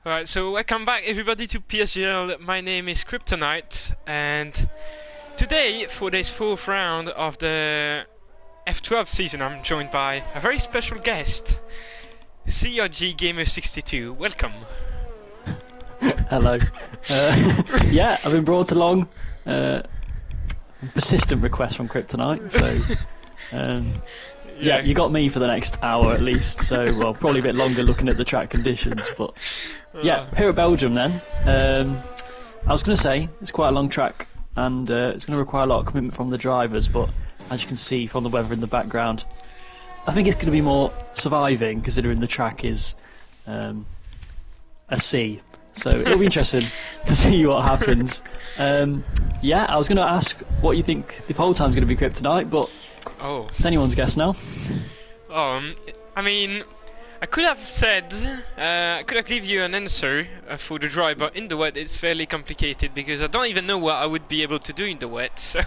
Alright, so welcome back everybody to PSGL. My name is Kryptonite, and today, for this fourth round of the F12 season, I'm joined by a very special guest, CRG Gamer 62. Welcome. Hello. Yeah, I've been brought along. Persistent request from Kryptonite, so yeah, you got me for the next hour at least. So well, probably a bit longer looking at the track conditions, but yeah, here at Belgium then. I was going to say it's quite a long track, and it's going to require a lot of commitment from the drivers. But as you can see from the weather in the background, I think it's going to be more surviving, considering the track is a sea. So it'll be interesting to see what happens. Yeah, I was going to ask what you think the pole time's going to be, Kryptonite, but it's anyone's guess now. I mean, I could have said, I could have given you an answer for the drive, but in the wet it's fairly complicated because I don't even know what I would be able to do in the wet. So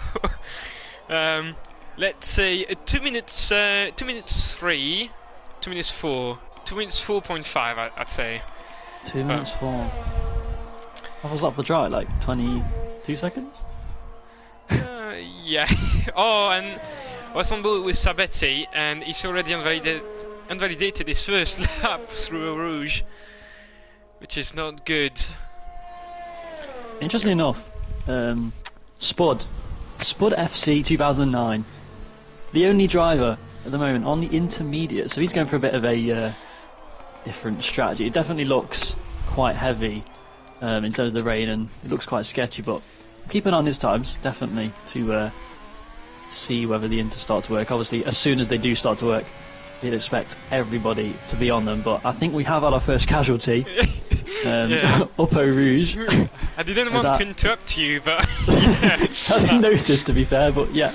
let's say 2 minutes, 2 minutes 3, 2 minutes 4, 2 minutes 4.5, I'd say. 2 minutes 4. What was that for the dry? Like 22 seconds? Yeah. Oh, and I was on board with Sabetti, and he's already invalidated his first lap through a Rouge, which is not good. Interestingly enough, Spud FC 2009, the only driver at the moment on the intermediate, so he's going for a bit of a different strategy. It definitely looks quite heavy in terms of the rain, and it looks quite sketchy, but keep an eye on his times, definitely, to see whether the Inter start to work. Obviously, as soon as they do start to work, you'd expect everybody to be on them, but I think we have had our first casualty. Uppo Rouge. I didn't want to interrupt you, but yeah. I didn't notice, to be fair, but yeah,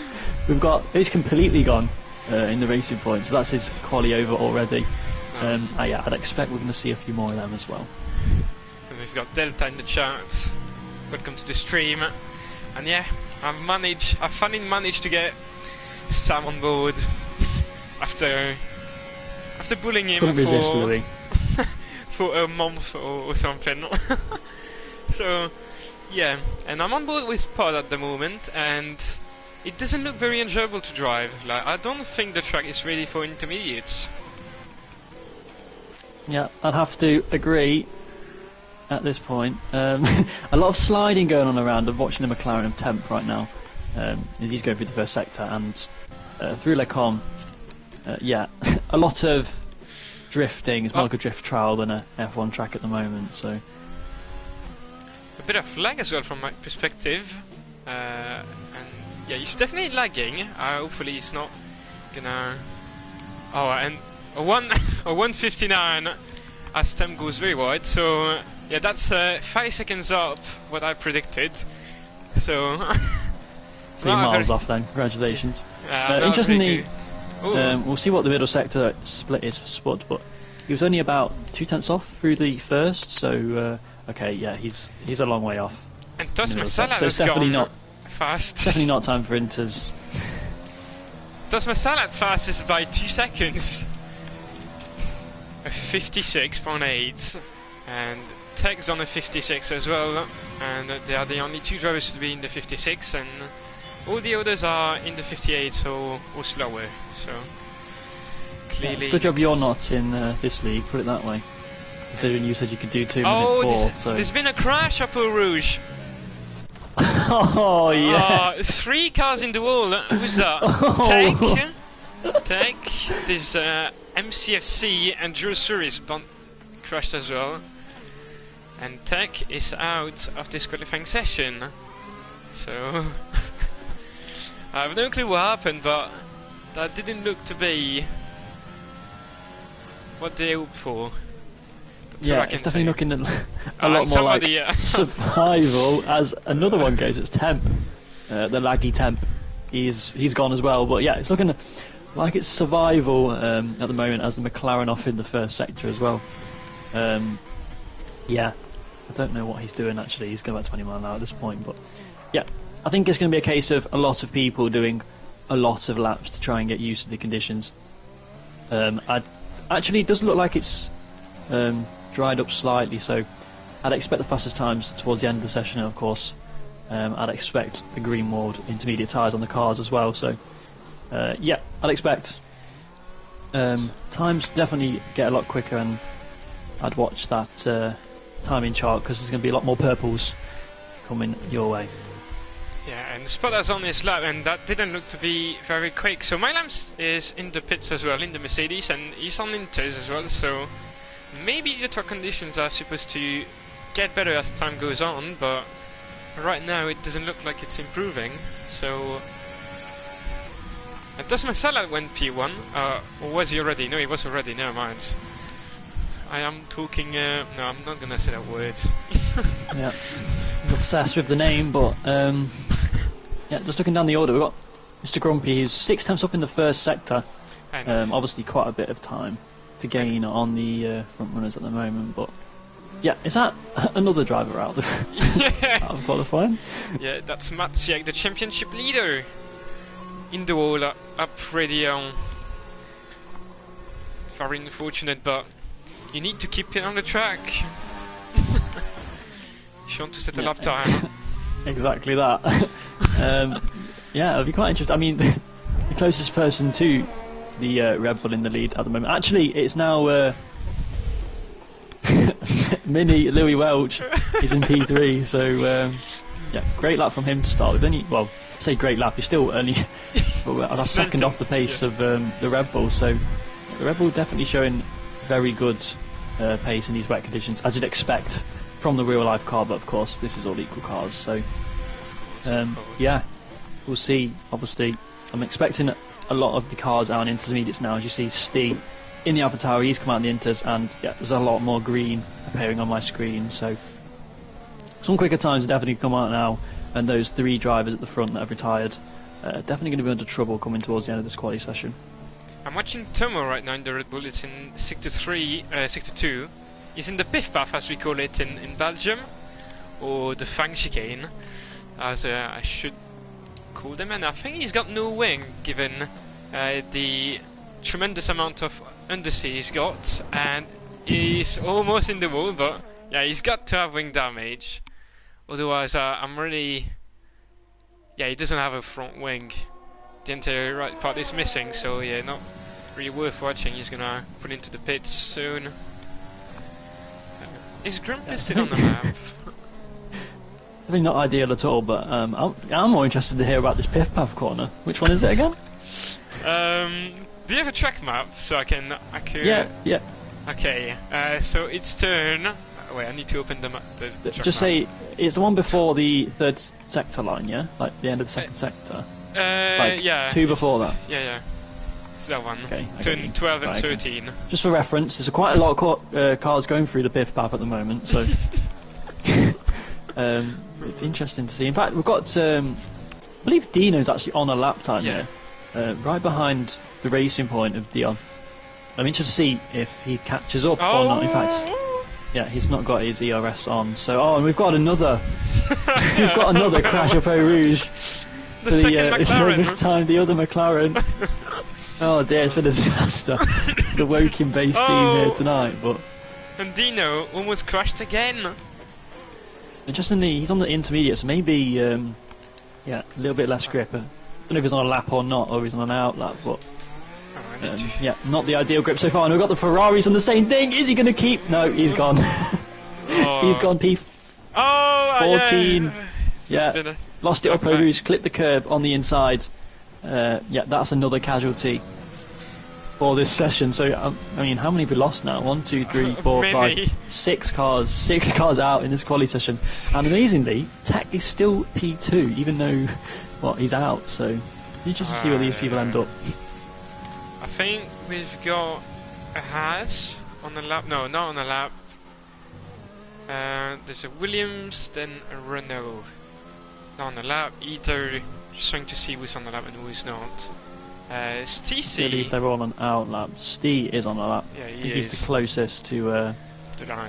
he's completely gone in the racing point, so that's his quali over already. Yeah, I'd expect we're going to see a few more of them as well. And we've got Delta in the chat. Welcome to the stream. And yeah, I've finally managed to get Sam on board after bullying him for a month or something. So yeah, and I'm on board with Pod at the moment, and it doesn't look very enjoyable to drive. Like, I don't think the track is ready for intermediates. Yeah, I'd have to agree at this point. A lot of sliding going on around. I'm watching the McLaren of Temp right now as he's going through the first sector, and through Le Com, yeah, a lot of drifting. It's more like a drift trial than a F1 track at the moment. So a bit of lag as well from my perspective, and yeah, he's definitely lagging. Hopefully he's not gonna... Oh, and a 1:59 as Temp goes very wide, so yeah, that's 5 seconds up what I predicted. So 3 miles off then, congratulations. Interestingly, we'll see what the middle sector split is for Spud, but he was only about 2/10 off through the first, so okay, yeah, he's a long way off. And Tos Masala so it's definitely not fast. Definitely not time for Inters. Tos Masala fastest by 2 seconds. 56.8, and Tech's on a 56 as well, and they are the only 2 drivers to be in the 56, and all the others are in the 58 or slower. So clearly, it's a good job you're not in this league. Put it that way. Considering you said you could do 2 minutes 4. So there's been a crash up Eau Rouge. Oh yeah! 3 cars in the wall. Who's that? Tech. There's MCFC and Jurosuris crashed as well. And Tech is out of this qualifying session. So I have no clue what happened, but that didn't look to be what they hoped for. That's yeah, it's definitely looking a lot more like survival. As another one goes, it's Temp, the laggy Temp. He's gone as well, but yeah, it's looking like it's survival at the moment, as the McLaren off in the first sector as well. Yeah, I don't know what he's doing actually. He's going about 20 miles an hour at this point, but yeah, I think it's going to be a case of a lot of people doing a lot of laps to try and get used to the conditions. Actually, it does look like it's dried up slightly, so I'd expect the fastest times towards the end of the session, and of course I'd expect the green walled intermediate tyres on the cars as well, so yeah, I'd expect times definitely get a lot quicker, and I'd watch that timing chart because there's going to be a lot more purples coming your way. Yeah, and Spotter's on his lap, and that didn't look to be very quick. So Mylam's is in the pits as well, in the Mercedes, and he's on Inters as well, so maybe the track conditions are supposed to get better as time goes on, but right now it doesn't look like it's improving. So does Masala went P1, or was he already? No, he was already, never mind. I am talking, no, I'm not gonna say that word. Yeah, I'm obsessed with the name, but yeah, just looking down the order, we've got Mr. Grumpy, who's 6 tenths up in the first sector. Obviously quite a bit of time to gain on the front runners at the moment, but yeah, is that another driver out there? Yeah. Out of qualifying? Yeah, that's Matsiak, the championship leader in the wall, up pretty very unfortunate, but you need to keep it on the track if you want to set a lap time. Exactly that. Yeah, it'll be quite interesting. I mean, the closest person to the Red Bull in the lead at the moment, actually it's now Mini Louis Welch. He's in P3, so yeah, great lap from him to start with. Only, well, say great lap, he's still only a second off the pace of the Red Bull, so the Red Bull definitely showing very good pace in these wet conditions, as you'd expect from the real life car, but of course this is all equal cars, so yeah, we'll see. Obviously I'm expecting a lot of the cars out in intermediates now. As you see, Steve in the AlphaTauri, he's come out in the inters, and yeah, there's a lot more green appearing on my screen, so some quicker times definitely come out now, and those 3 drivers at the front that have retired definitely going to be under trouble coming towards the end of this quali session. I'm watching Tomo right now in the Red Bull. It's in sector 2. He's in the Biff Path, as we call it in Belgium, or the Fang Chicane, as I should call them, and I think he's got no wing given the tremendous amount of undersea he's got, and he's almost in the wall, but yeah, he's got to have wing damage, otherwise I'm really... Yeah, he doesn't have a front wing. The entire right part is missing, so yeah, not really worth watching. He's gonna put into the pits soon. Is Grumpy still on the map? I mean, not ideal at all, but I'm more interested to hear about this Piff Path corner. Which one is it again? Do you have a track map so I can? Yeah. Okay. So it's turn. Wait, I need to open the map. Just say it's the one before the 3rd sector line, yeah, like the end of the 2nd sector. Like yeah. 2 before that. Yeah. It's that one. Okay. Turn 12 and 13. Okay. Just for reference, there's quite a lot of cars going through the Piff Path at the moment, so it's interesting to see. In fact, we've got I believe Dino's actually on a lap time here, right behind the racing point of Dion. I'm interested to see if he catches up or not. In fact, yeah, he's not got his ERS on. So, and we've got another crash of Eau Rouge. The second McLaren. This time the other McLaren. Oh dear, it's been a disaster. The Woking-based team here tonight, but... And Dino almost crashed again. Interestingly, he's on the intermediate, so maybe, yeah, a little bit less grip. I don't know if he's on a lap or not, or he's on an out lap, but... yeah, not the ideal grip so far. And we've got the Ferraris on the same thing. Is he going to keep? No, he's gone. He's gone P14. Yeah, lost it up Eau Rouge, clipped the curb on the inside. Yeah, that's another casualty for this session. So, I mean, how many have we lost now? 1, 2, 3, 4, 5, 6 cars. 6 cars out in this quali session. And amazingly, Tech is still P2, even though, well, he's out. So, interesting to see where these people end up. I think we've got a Haas on the lap. No, not on the lap. There's a Williams, then a Renault. Not on the lap either. Just trying to see who's on the lap and who's not. Stacey. I believe they're all on out lap. Steve is on a lap. Yeah, I think he's the closest to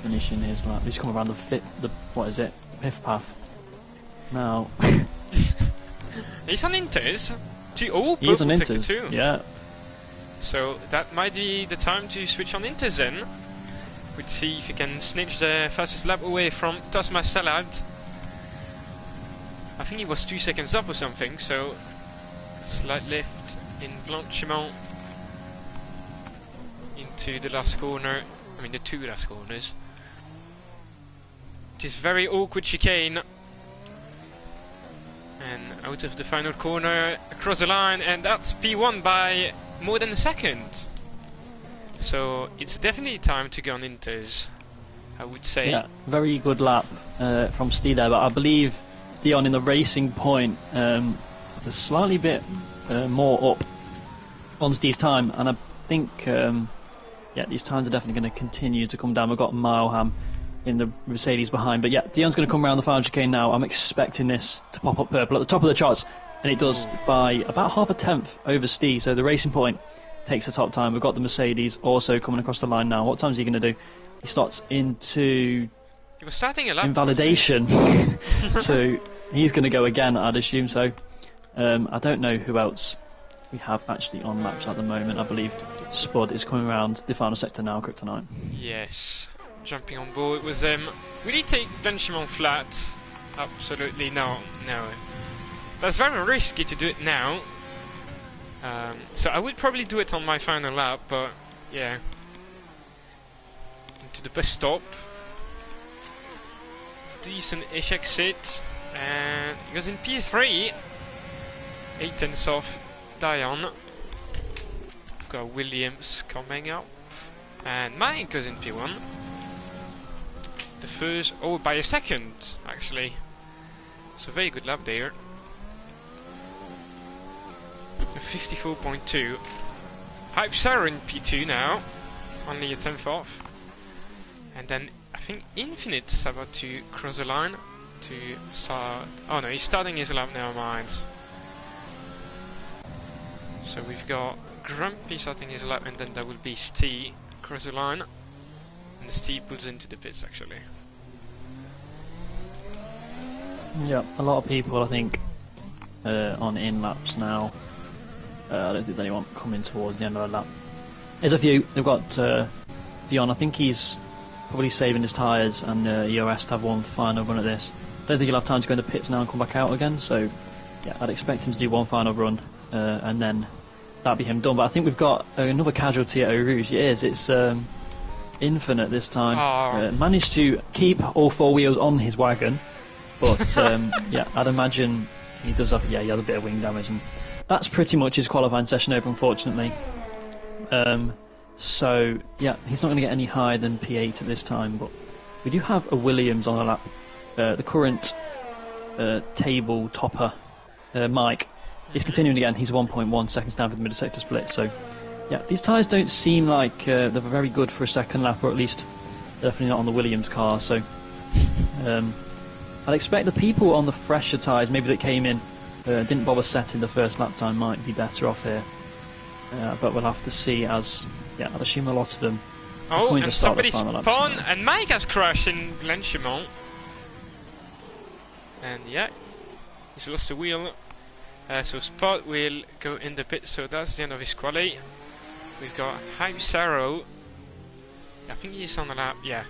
finishing his lap. He's come around the what is it? Piff Path. Now. He's on Inters. He's on Inters. Too. Yeah. So that might be the time to switch on Inters then. We'll see if he can snitch the fastest lap away from Tosma Salad. I think he was 2 seconds up or something, so slight lift in Blanchiment into the last corner. I mean the 2 last corners. It is very awkward chicane. And out of the final corner, across the line, and that's P1 by more than a second. So it's definitely time to go on Inters, I would say. Yeah, very good lap from Steve there, but I believe Dion in the racing point is a slightly bit more up on Steve's time, and I think yeah, these times are definitely going to continue to come down. We've got Mileham in the Mercedes behind, but yeah, Dion's going to come around the final chicane now. I'm expecting this to pop up purple at the top of the charts, and it does by about half a tenth over Steve. So the racing point takes the top time. We've got the Mercedes also coming across the line now. What time is he going to do? He starts into he was starting a lap invalidation, so he's going to go again, I'd assume. So I don't know who else we have actually on laps at the moment. I believe Spud is coming around the final sector now, Kryptonite. Yes, jumping on board with them. Will he take Blanchiment flat? Absolutely no. That's very risky to do it now. So I would probably do it on my final lap, but yeah. Into the bus stop. Decent-ish exit. And he goes in P3. 8 tenths off Dion. We've got Williams coming up. And Mike goes in P1. The first, oh, by a second, actually. So very good lap there. 54.2. Hype Sarah in P2 now. Only a tenth off. And then I think Infinite's about to cross the line to start. Oh no, he's starting his lap, never mind. So we've got Grumpy starting his lap, and then there will be Steve cross the line. And Steve pulls into the pits actually. Yeah, a lot of people I think on in laps now. I don't think there's anyone coming towards the end of the lap. There's a few. They've got Dion. I think he's probably saving his tyres, and EOS to have one final run at this. Don't think he'll have time to go into pits now and come back out again. So yeah, I'd expect him to do one final run, and then that'll be him done. But I think we've got another casualty at Eau Rouge. It's Infinite this time. Managed to keep all 4 wheels on his wagon, but yeah, I'd imagine he does have. Yeah, he has a bit of wing damage, and that's pretty much his qualifying session over, unfortunately. So yeah, he's not going to get any higher than P8 at this time, but we do have a Williams on the lap. The current table topper, Mike, is continuing again. He's 1.1 seconds down for the middle sector split. So yeah, these tyres don't seem like they're very good for a second lap, or at least definitely not on the Williams car. So I'd expect the people on the fresher tyres, maybe that came in, didn't bother setting the first lap time, might be better off here. But we'll have to see, as yeah, I'd assume a lot of them. Oh, and somebody spun, and Mike has crashed in Blanchiment. And yeah, he's lost the wheel. So Spot will go in the pit, so that's the end of his quali. We've got Hype Sarrow. I think he's on the lap, yeah.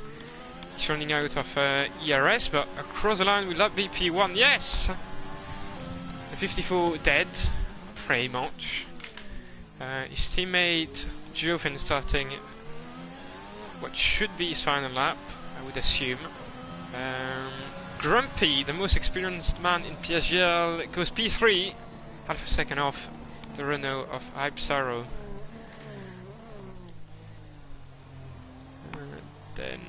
He's running out of ERS, but across the line will that be P1? Yes! The 54 dead, pretty much. His teammate Joven starting what should be his final lap, I would assume. Grumpy, the most experienced man in PSGL, goes P3, half a second off the Renault of Hype Sarrow. Then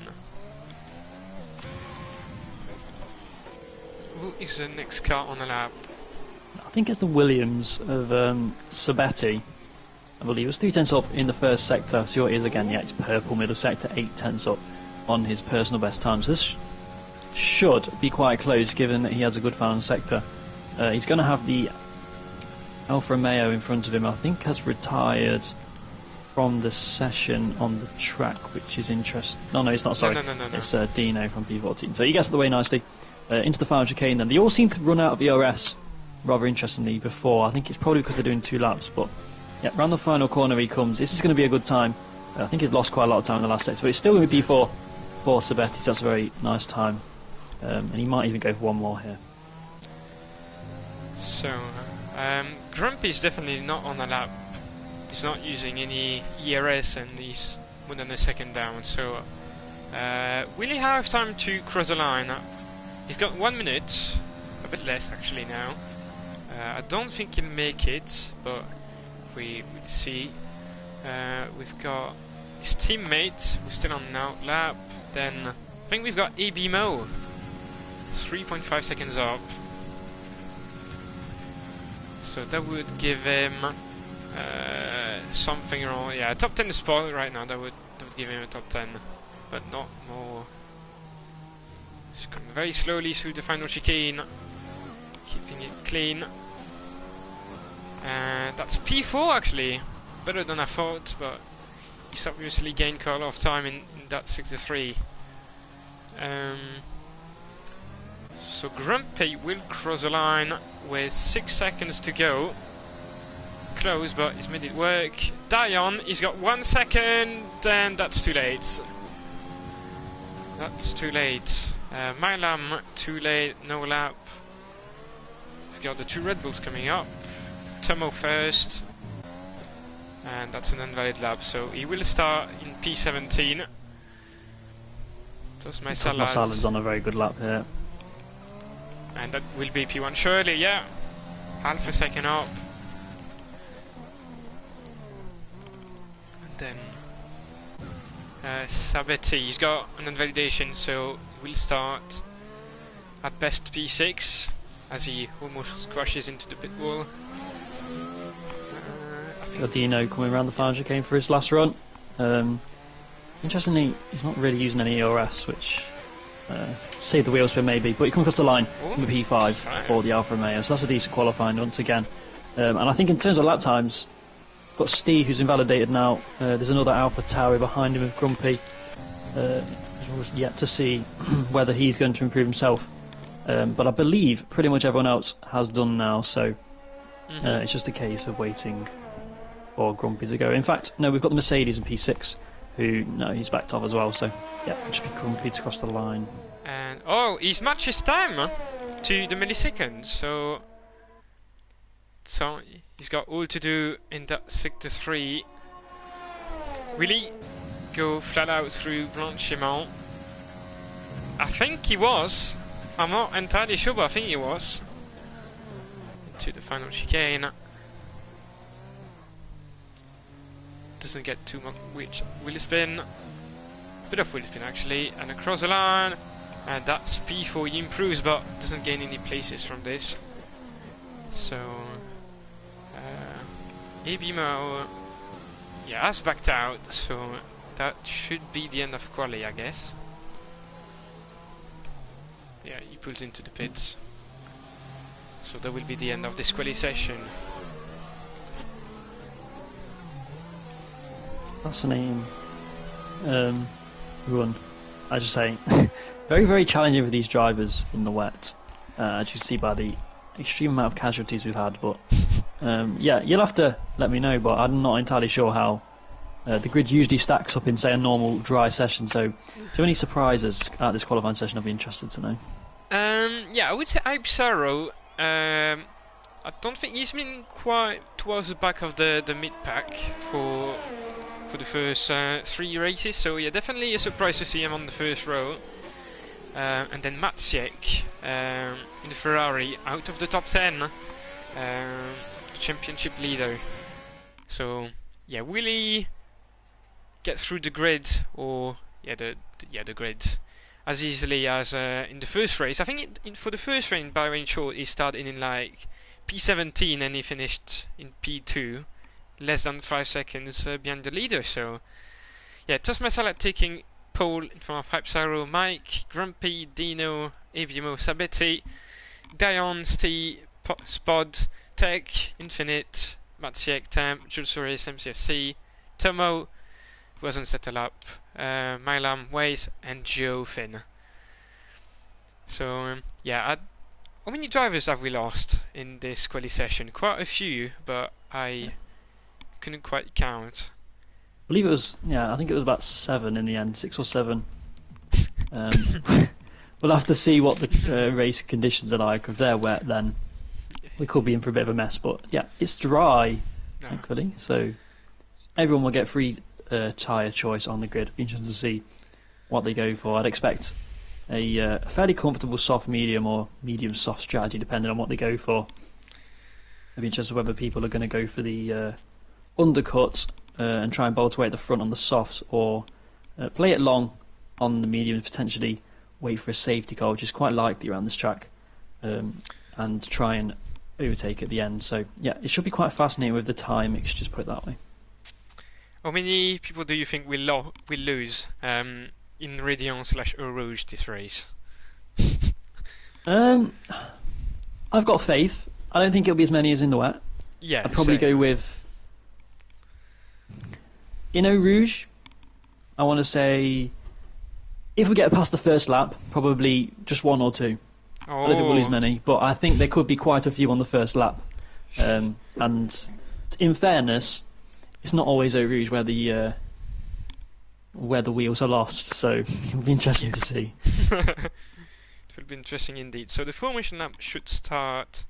who is the next car on the lap? I think it's the Williams of Sabetti. I believe it's 3 tenths up in the first sector. See what it is again. Yeah, it's purple middle sector, 8 tenths up on his personal best time. So this should be quite close, given that he has a good final sector. He's going to have the Alfa Romeo in front of him. I think has retired from the session on the track, which is interesting. No, it's not. Sorry, no. It's Dino from P14. So he gets the way nicely into the final chicane. Then they all seem to run out of ERS rather interestingly before. I think it's probably because they're doing 2 laps, but yeah, round the final corner he comes. This is going to be a good time I think he'd lost quite a lot of time in the last sector, but it's still going to be P4 for Sabetti. That's a very nice time, and he might even go for one more here. So, Grumpy's definitely not on the lap. He's not using any ERS and he's more than a second down, so will he have time to cross the line? He's got 1 minute, a bit less actually now. I don't think he'll make it, but we'll see. We've got his teammate who's still on now lap. Then I think we've got AB Mo, 3.5 seconds up. So that would give him something around, yeah, a top 10 spot right now. That would give him a top 10, but not more. Just coming very slowly through the final chicane, keeping it clean. That's P4 actually, better than I thought, but he's obviously gained quite a lot of time in that 63. So Grumpy will cross the line with 6 seconds to go. Close, but he's made it work. Dion, he's got 1 second, and that's too late. That's too late. Milam, too late, no lap. We've got the 2 Red Bulls coming up. Tomo first, and that's an invalid lap, so he will start in P17. Toss my salad. Salad's on a very good lap here. And that will be P1 surely, yeah. Half a second up. And then Sabetti, he's got an invalidation, so we'll start at best P6 as he almost crashes into the pit wall. Got Dino coming around the final chicane for his last run. Interestingly, he's not really using any ERS, which save the wheel spin maybe, but he comes across the line with P5 for the Alfa Romeo, so that's a decent qualifying once again. And I think in terms of lap times, got Steve who's invalidated now. There's another Alpha Tauri behind him with Grumpy. There's yet to see whether he's going to improve himself, but I believe pretty much everyone else has done now, so it's just a case of waiting for Grumpy to go. In fact, no, we've got the Mercedes in P6, who, no, he's backed off as well, so yeah, just be Grumpy to cross the line. And oh, he's matched his time to the millisecond, so he's got all to do in that sector 3. Will he go flat out through Blanchiment? I think he was. I'm not entirely sure, but I think he was. Into the final chicane. Doesn't get too much wheel spin. Bit of wheel spin actually, and across the line. And that's P4. He improves, but doesn't gain any places from this. So Abimo, yeah, has backed out, so that should be the end of quali, I guess. Yeah, he pulls into the pits, so that will be the end of this quali session. Fascinating run, I just say. Very, very challenging for these drivers in the wet, as you see by the extreme amount of casualties we've had, but yeah, you'll have to let me know, but I'm not entirely sure how the grid usually stacks up in, say, a normal dry session, so if there are any surprises at this qualifying session, I'd be interested to know. Yeah, I would say Ipsaro. I don't think he's been quite towards the back of the mid-pack for the first 3 races, so yeah, definitely a surprise to see him on the first row. And then Maciek in the Ferrari out of the top 10, championship leader. So yeah, will he get through the grid, or the grid as easily as in the first race? I think for the first race in Bahrain Short, he started in like P17 and he finished in P2, less than 5 seconds behind the leader. So yeah, Tosma Salat taking pole in front of Hypsaro, Mike, Grumpy, Dino, Avimo, Sabetti, Dion, Steve, Spod, Tech, Infinite, Maciek, Temp, Jules Race, MCFC, Tomo, who hasn't settled up, Milam, Waze, and Joe Finn. So yeah, how many drivers have we lost in this quali session? Quite a few, but I couldn't quite count. believe it was, yeah, I think it was about 7 in the end, 6 or 7. We'll have to see what the race conditions are like. If they're wet, then we could be in for a bit of a mess. But yeah, it's dry, thankfully, so everyone will get free tyre choice on the grid. It'll be interesting to see what they go for. I'd expect a fairly comfortable soft medium or medium soft strategy, depending on what they go for. It'll be interesting whether people are going to go for the undercut and try and bolt away at the front on the softs, or play it long on the mediums, potentially wait for a safety car, which is quite likely around this track, and try and overtake at the end. So yeah, it should be quite fascinating with the time mixtures, put it that way. How many people do you think will lose in Radiant/Eau Rouge this race? I've got faith. I don't think it'll be as many as in the wet. Yeah, I'd probably go with in Eau Rouge. I want to say, if we get past the first lap, probably just 1 or 2. I don't think we'll lose many, but I think there could be quite a few on the first lap. And in fairness, it's not always Eau Rouge where the wheels are lost, so it'll be interesting to see. It will be interesting indeed. So the formation lap should start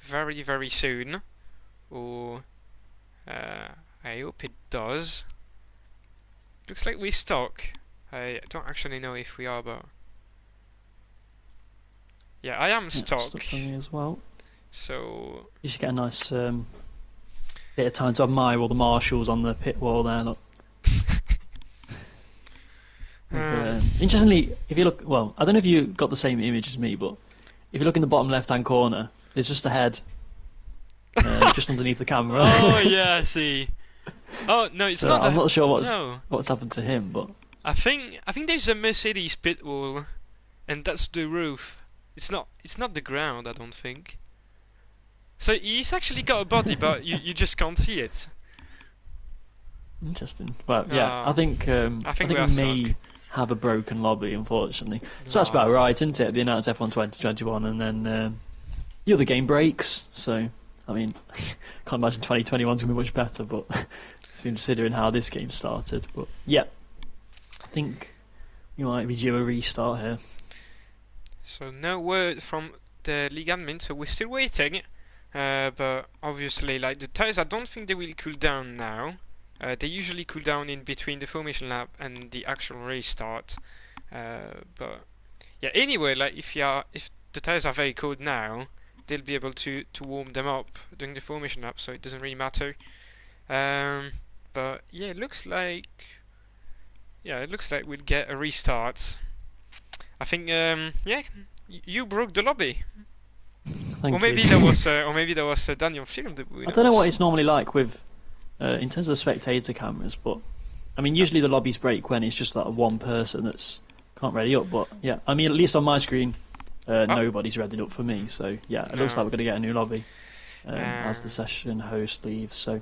very, very soon, or I hope it does. Looks like we're stuck. I don't actually know if we are, but yeah, I am stuck. Stuck for me as well. So you should get a nice bit of time to admire all the marshals on the pit wall there. Look. Interestingly, if you look, well, I don't know if you got the same image as me, but if you look in the bottom left-hand corner, there's just a head just underneath the camera. Oh yeah, I see. Oh no, it's not. I'm not sure what's happened to him, but I think there's a Mercedes pit wall, and that's the roof. It's not the ground, I don't think. So he's actually got a body, but you just can't see it. Interesting. Well, yeah, I think we may have a broken lobby, unfortunately. So that's about right, isn't it? They announced F1 2021, and then the other game breaks. So I mean, can't imagine 2021's gonna be much better, but considering how this game started. But yeah, I think you might be due a restart here. So no word from the league admin, so we're still waiting. But obviously, like the tires, I don't think they will cool down now. They usually cool down in between the formation lap and the actual race start. But yeah, anyway, like if the tires are very cold now, they'll be able to warm them up during the formation lap, so it doesn't really matter. But yeah, it looks like we'll get a restart. I think yeah, you broke the lobby. Thank or maybe you. that was Daniel Film. I don't know what it's normally like with in terms of spectator cameras, but I mean usually the lobbies break when it's just like one person that's can't ready up. But yeah, I mean at least on my screen, nobody's readied up for me. So yeah, it looks like we're gonna get a new lobby as the session host leaves. So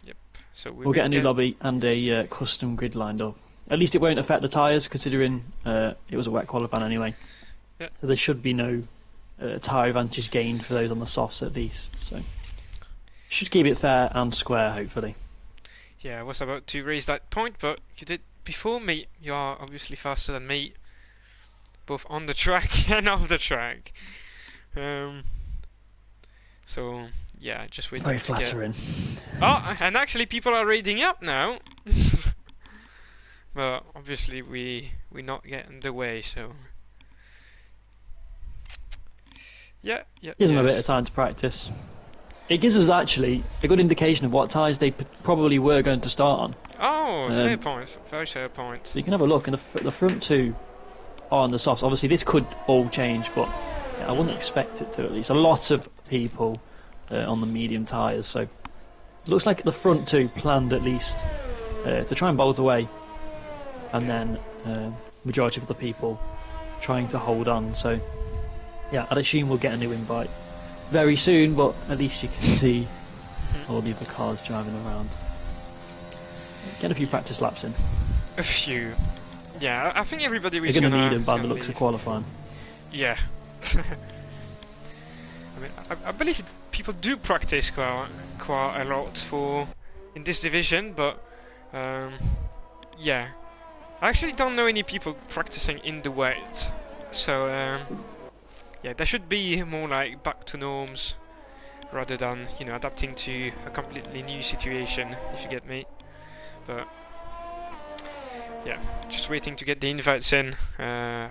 yep. So we'll get a new lobby and a custom grid lined up. At least it won't affect the tyres, considering it was a wet qualifying anyway. Yep. So there should be no tyre advantage gained for those on the softs at least. So should keep it fair and square, hopefully. Yeah, I was about to raise that point, but you did before me. You are obviously faster than me, both on the track and off the track. So yeah, just waiting. Very flattering. Oh, and actually, people are raiding up now. But obviously, we're not getting the way, so yeah. Gives them a bit of time to practice. It gives us actually a good indication of what tyres they probably were going to start on. Oh, fair point. Very fair point. So you can have a look, and the front two are on the softs. Obviously, this could all change, but I wouldn't expect it to. At least a lot of people on the medium tyres. So it looks like the front two planned at least to try and bolt away, and then majority of the people trying to hold on. So yeah, I'd assume we'll get a new invite very soon, but at least you can see all the other cars driving around. Get a few practice laps in. A few. Yeah, I think everybody was going to need them by the looks of qualifying. Yeah. I mean, I believe people do practice quite a lot in this division, but Yeah, I actually don't know any people practicing in the wet, so yeah, there should be more like back to norms rather than, you know, adapting to a completely new situation, if you get me. But yeah, just waiting to get the invites in. Yeah,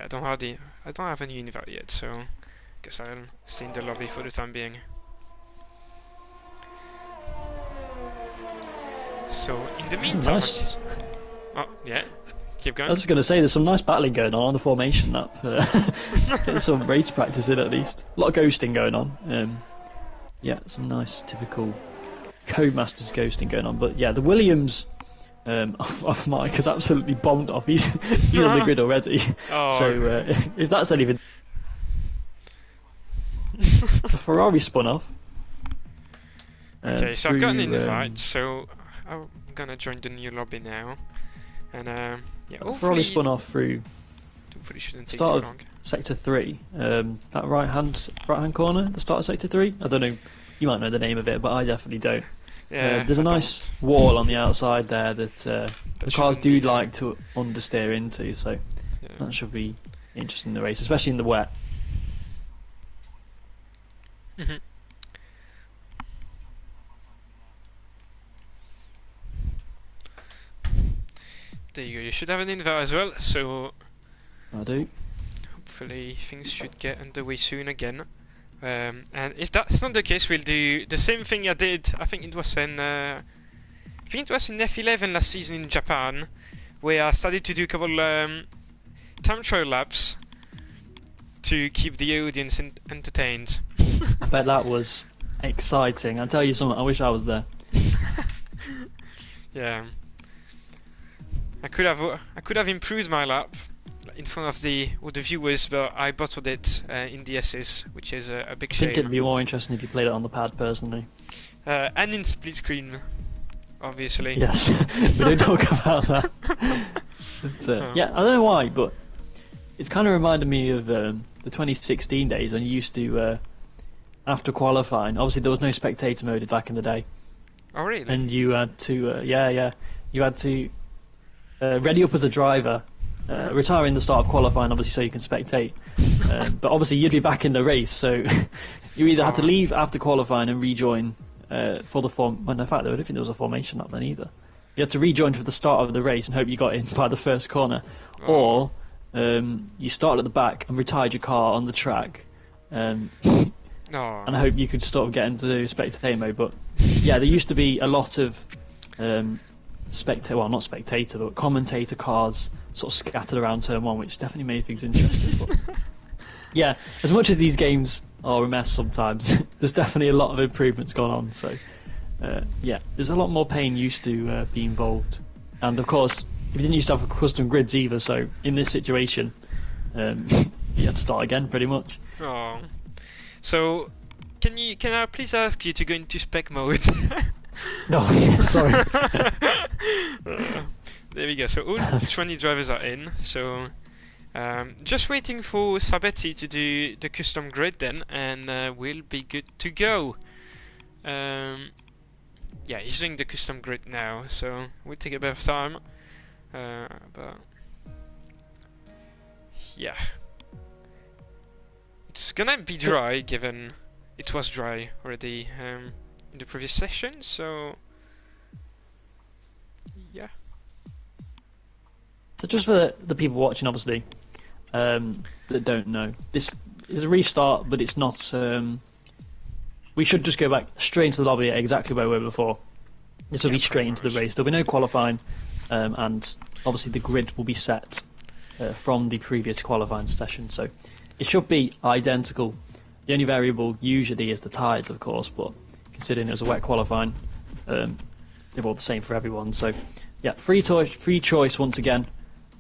I don't have any invite yet, so guess I'll stay in the lobby for the time being. So in the meantime, Nice. oh yeah, keep going. I was just going to say, there's some nice battling going on the formation map. Get some race practice in at least. A lot of ghosting going on. Yeah, some nice typical Codemasters ghosting going on. But yeah, the Williams of Mike has absolutely bombed off. He's on the grid already. Oh, so if that's anything, the Ferrari spun off. Okay, so I've got an invite, so I'm gonna join the new lobby now. And yeah, hopefully Ferrari spun off through shouldn't take start too of long. Sector 3. That right hand corner, the start of Sector 3. I don't know. You might know the name of it, but I definitely don't. Yeah, there's a nice wall on the outside there that the cars do be, like to understeer into, so yeah. that should be interesting in the race, especially in the wet. Mhm. There you go. You should have an invite as well. So I do. hopefully things should get underway soon again. And if that's not the case, we'll do the same thing I did. I think it was in F11 last season in Japan, where I started to do a couple time trial laps to keep the audience entertained. I bet that was exciting. I'll tell you something. I wish I was there. Yeah, I could have improved my lap in front of the viewers, but I bottled it in the S's, which is a big I shame. think it'd be more interesting if you played it on the pad, personally. And in split screen, obviously. Yes, we don't talk about that. But, yeah, I don't know why, but it's kind of reminded me of the 2016 days when you used to, after qualifying, obviously there was no spectator mode back in the day. Oh really? And you had to, you had to ready up as a driver, retire in the start of qualifying, obviously, so you can spectate. But obviously you'd be back in the race, so you either had to leave after qualifying and rejoin for the form. Well, in fact, I don't think there was a formation up then either. You had to rejoin for the start of the race and hope you got in by the first corner, or you started at the back and retired your car on the track. And I hope you could sort of get into spectator mode. But yeah, there used to be a lot of not spectator, but commentator cars sort of scattered around turn 1, which definitely made things interesting. But yeah, as much as these games are a mess sometimes, there's definitely a lot of improvements going on. So yeah, there's a lot more pain used to be involved. And of course, you didn't used to have custom grids either, so in this situation, you had to start again pretty much. Oh. So, can I please ask you to go into spec mode? Oh, yeah, sorry. There we go. So all 20 drivers are in. So just waiting for Sabetti to do the custom grid then, and we'll be good to go. Yeah, he's doing the custom grid now, so we'll take a bit of time. But yeah, it's gonna be dry, given it was dry already in the previous session. So yeah. So just for the people watching, obviously, that don't know, this is a restart, but it's not. We should just go back straight into the lobby at exactly where we were before. This will be straight into the race. There'll be no qualifying, and obviously the grid will be set from the previous qualifying session, so it should be identical. The only variable usually is the tyres, of course, but considering it was a wet qualifying, they're all the same for everyone. So yeah, free choice once again.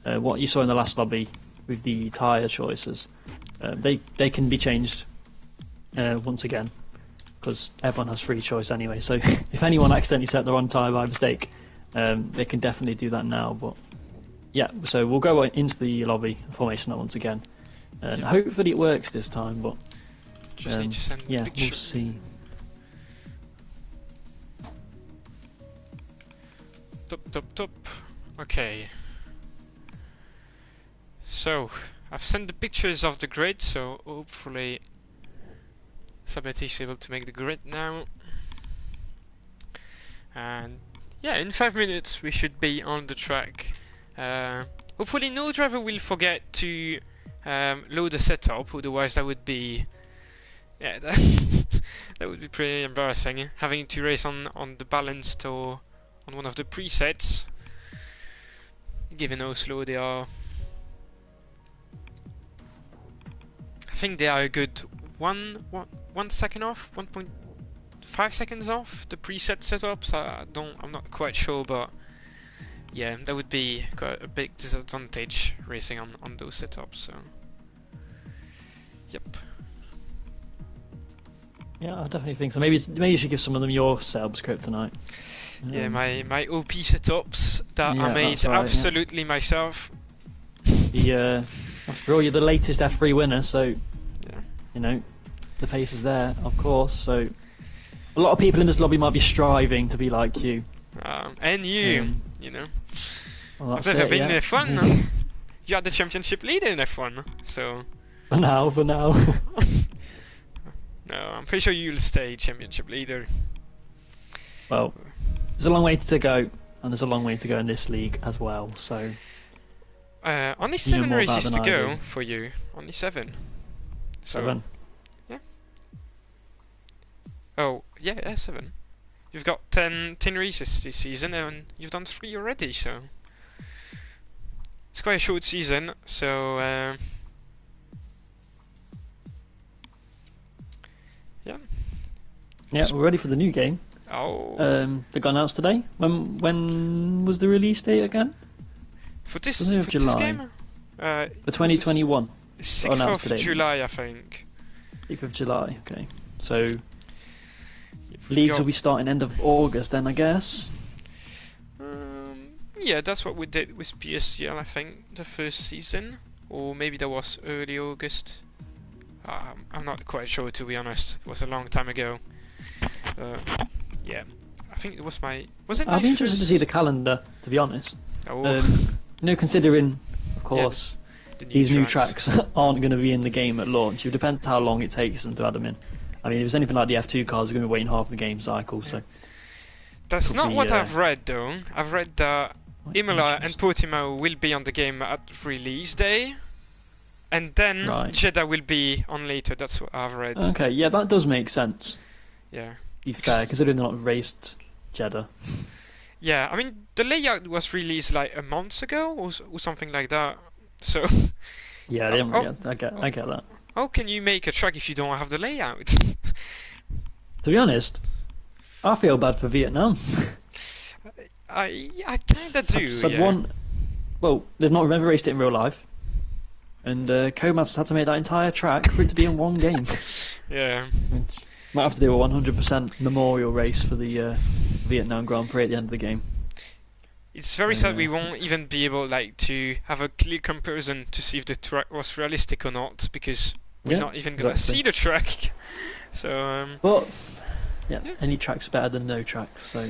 What you saw in the last lobby with the tyre choices, they can be changed once again, because everyone has free choice anyway. So if anyone accidentally set the wrong tyre by mistake, they can definitely do that now. But yeah, so we'll go into the lobby formation that once again, and hopefully it works this time. But just need to send yeah, a picture. we'll see. Top. Okay. So, I've sent the pictures of the grid, so hopefully Sabet is able to make the grid now. And yeah, in 5 minutes we should be on the track. Hopefully no driver will forget to load the setup, otherwise that would be... yeah, that would be pretty embarrassing, having to race on the balanced or on one of the presets, given how slow they are. I think they are a good 1 second off, 1.5 seconds off the preset setups. I'm not quite sure, but yeah, that would be quite a big disadvantage racing on those setups. So, yep. Yeah, I definitely think so. Maybe you should give some of them your setup script tonight. Yeah, my OP setups that yeah, I made right, absolutely myself. After all, you're the latest F3 winner, so yeah. you know the pace is there, of course. So a lot of people in this lobby might be striving to be like you. And you know. Well, I've never been in F1. You are the championship leader in F1, so. For now. No, I'm pretty sure you'll stay championship leader. Well, there's a long way to go, and there's a long way to go in this league as well. So. Only 7 races to go for you. Only 7. So, 7. Yeah. Oh, yeah, 7. You've got 10 races this season, and you've done 3 already, so it's quite a short season. So, yeah. Yeah, we're ready for the new game. Oh. That got announced today. When was the release date again? For this July. game? For 2021. 6th of July, I think. 6th of July, okay. So, leagues will be starting end of August then, I guess? Yeah, that's what we did with PSGL, I think, the first season. Or maybe that was early August. I'm not quite sure, to be honest. It was a long time ago. Yeah, I think it was my... Was it my I'd be interested to see the calendar, to be honest. Oh. Considering, of course, these new tracks aren't going to be in the game at launch. It depends how long it takes them to add them in. I mean, if it's anything like the F2 cars, we're going to be waiting half the game cycle, so... That's not what I've read, though. I've read that Imola and Portimao will be on the game at release day, and then Jeddah will be on later. That's what I've read. Okay, yeah, that does make sense. Yeah. Be fair, considering they're not raced Jeddah. Yeah, I mean, the layout was released like a month ago or something like that. So. Yeah, they haven't I get that. How can you make a track if you don't have the layout? To be honest, I feel bad for Vietnam. I kinda do. Well, they've not ever raced it in real life, and Comas had to make that entire track for it to be in one game. Yeah. Which might have to do a 100% memorial race for the Vietnam Grand Prix at the end of the game. It's very sad we won't even be able to have a clear comparison to see if the track was realistic or not, because we're not even gonna see the track. So. But any track's better than no track. So.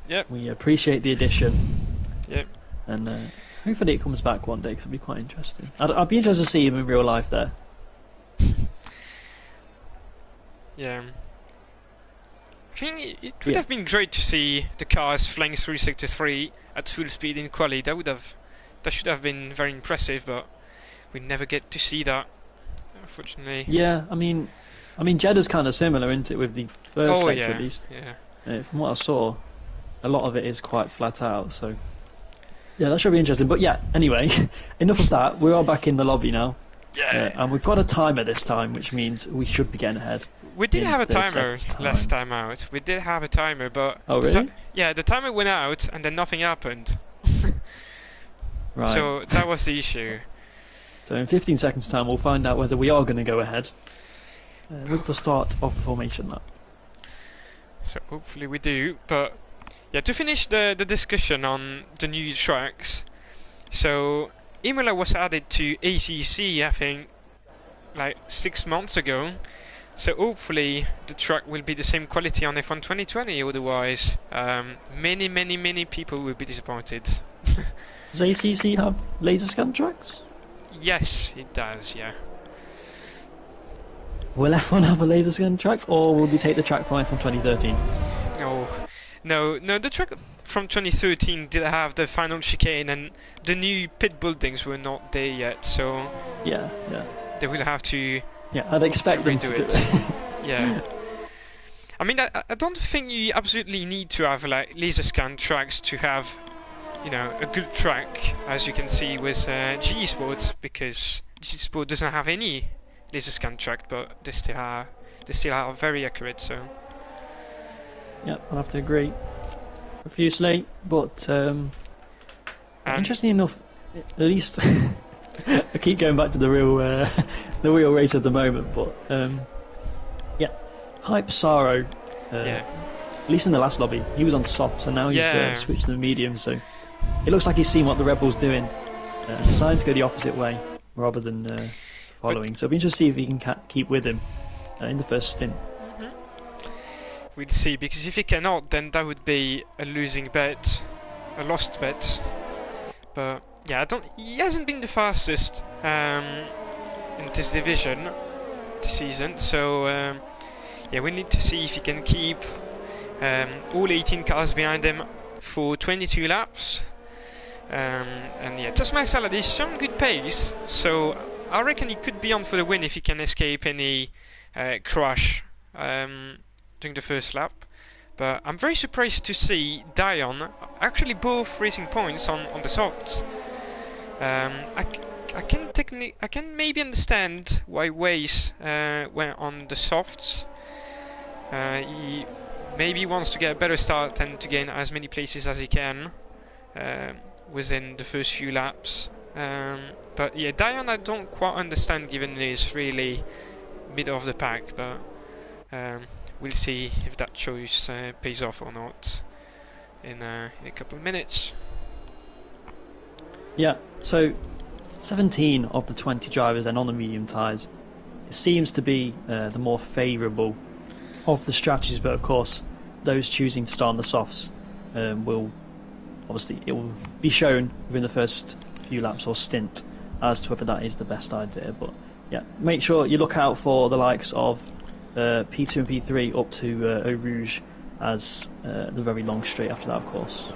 Yep. We appreciate the addition. Yep. And hopefully it comes back one day, because it'll be quite interesting. I'd be interested to see him in real life there. Yeah. I think it would have been great to see the cars flying through Sector 3 at full speed in quali. That should have been very impressive, but we never get to see that, unfortunately. Yeah, I mean Jeddah's kind of similar, isn't it, with the first sector at least? Yeah. From what I saw, a lot of it is quite flat out, so yeah, that should be interesting. But yeah, anyway, enough of that. We're all back in the lobby now. Yeah. And we've got a timer this time, which means we should be getting ahead. We did have a timer last time out. We did have a timer, but... Oh, really? Yeah, the timer went out and then nothing happened. Right. So that was the issue. So in 15 seconds time we'll find out whether we are going to go ahead with the start of the formation lap. So hopefully we do, but... Yeah, to finish the discussion on the new tracks, so Imola was added to ACC, I think, like 6 months ago, So hopefully the track will be the same quality on F1 2020. Otherwise, many people will be disappointed. Does ACC have laser scan tracks? Yes, it does. Yeah. Will F1 have a laser scan track, or will we take the track from 2013? No. The track from 2013 did have the final chicane, and the new pit buildings were not there yet. So yeah, they will have to. Yeah, I'd expect them to do it. Yeah. I mean, I don't think you absolutely need to have like laser scan tracks to have, you know, a good track, as you can see with GE Sports, because GE Sport doesn't have any laser scan track, but they still are very accurate. So. Yeah, I'll have to agree. Profusely, but interestingly enough, at least I keep going back to the real race at the moment, but yeah, Hype Saro. At least in the last lobby, he was on soft, so now he's switched to the medium. So it looks like he's seen what the Red Bull's doing. Decided to go the opposite way rather than following. So it'll be interesting to see if he can keep with him in the first stint. We'll see, because if he cannot, then that would be a losing bet, a lost bet. But yeah, he hasn't been the fastest in this division this season. So yeah, we need to see if he can keep all 18 cars behind him for 22 laps. And yeah, Tosma Salad is showing good pace, so I reckon he could be on for the win if he can escape any crash during the first lap. But I'm very surprised to see Dion actually both racing points on the softs. I can maybe understand why Waze went on the softs. He maybe wants to get a better start and to gain as many places as he can within the first few laps. But yeah, Dion I don't quite understand, given he's really middle of the pack, but we'll see if that choice pays off or not in a couple of minutes. Yeah, so 17 of the 20 drivers then on the medium tyres. It seems to be the more favourable of the strategies, but of course those choosing to start on the softs will be shown within the first few laps or stint as to whether that is the best idea. But yeah, make sure you look out for the likes of P2 and P3 up to Eau Rouge as the very long straight after that, of course.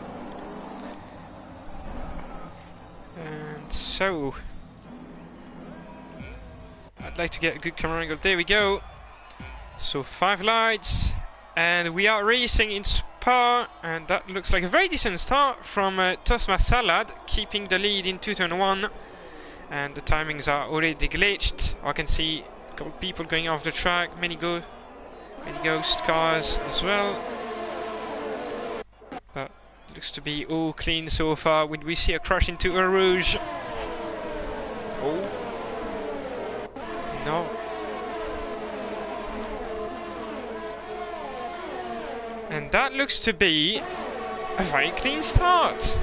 And so I'd like to get a good camera angle. There we go. So 5 lights, and we are racing in Spa, and that looks like a very decent start from Tosma Salad, keeping the lead in 2-1, and the timings are already glitched. I can see a couple of people going off the track, many ghost cars as well, but looks to be all clean so far. Would we see a crash into Eau Rouge? Oh no. And that looks to be a very clean start.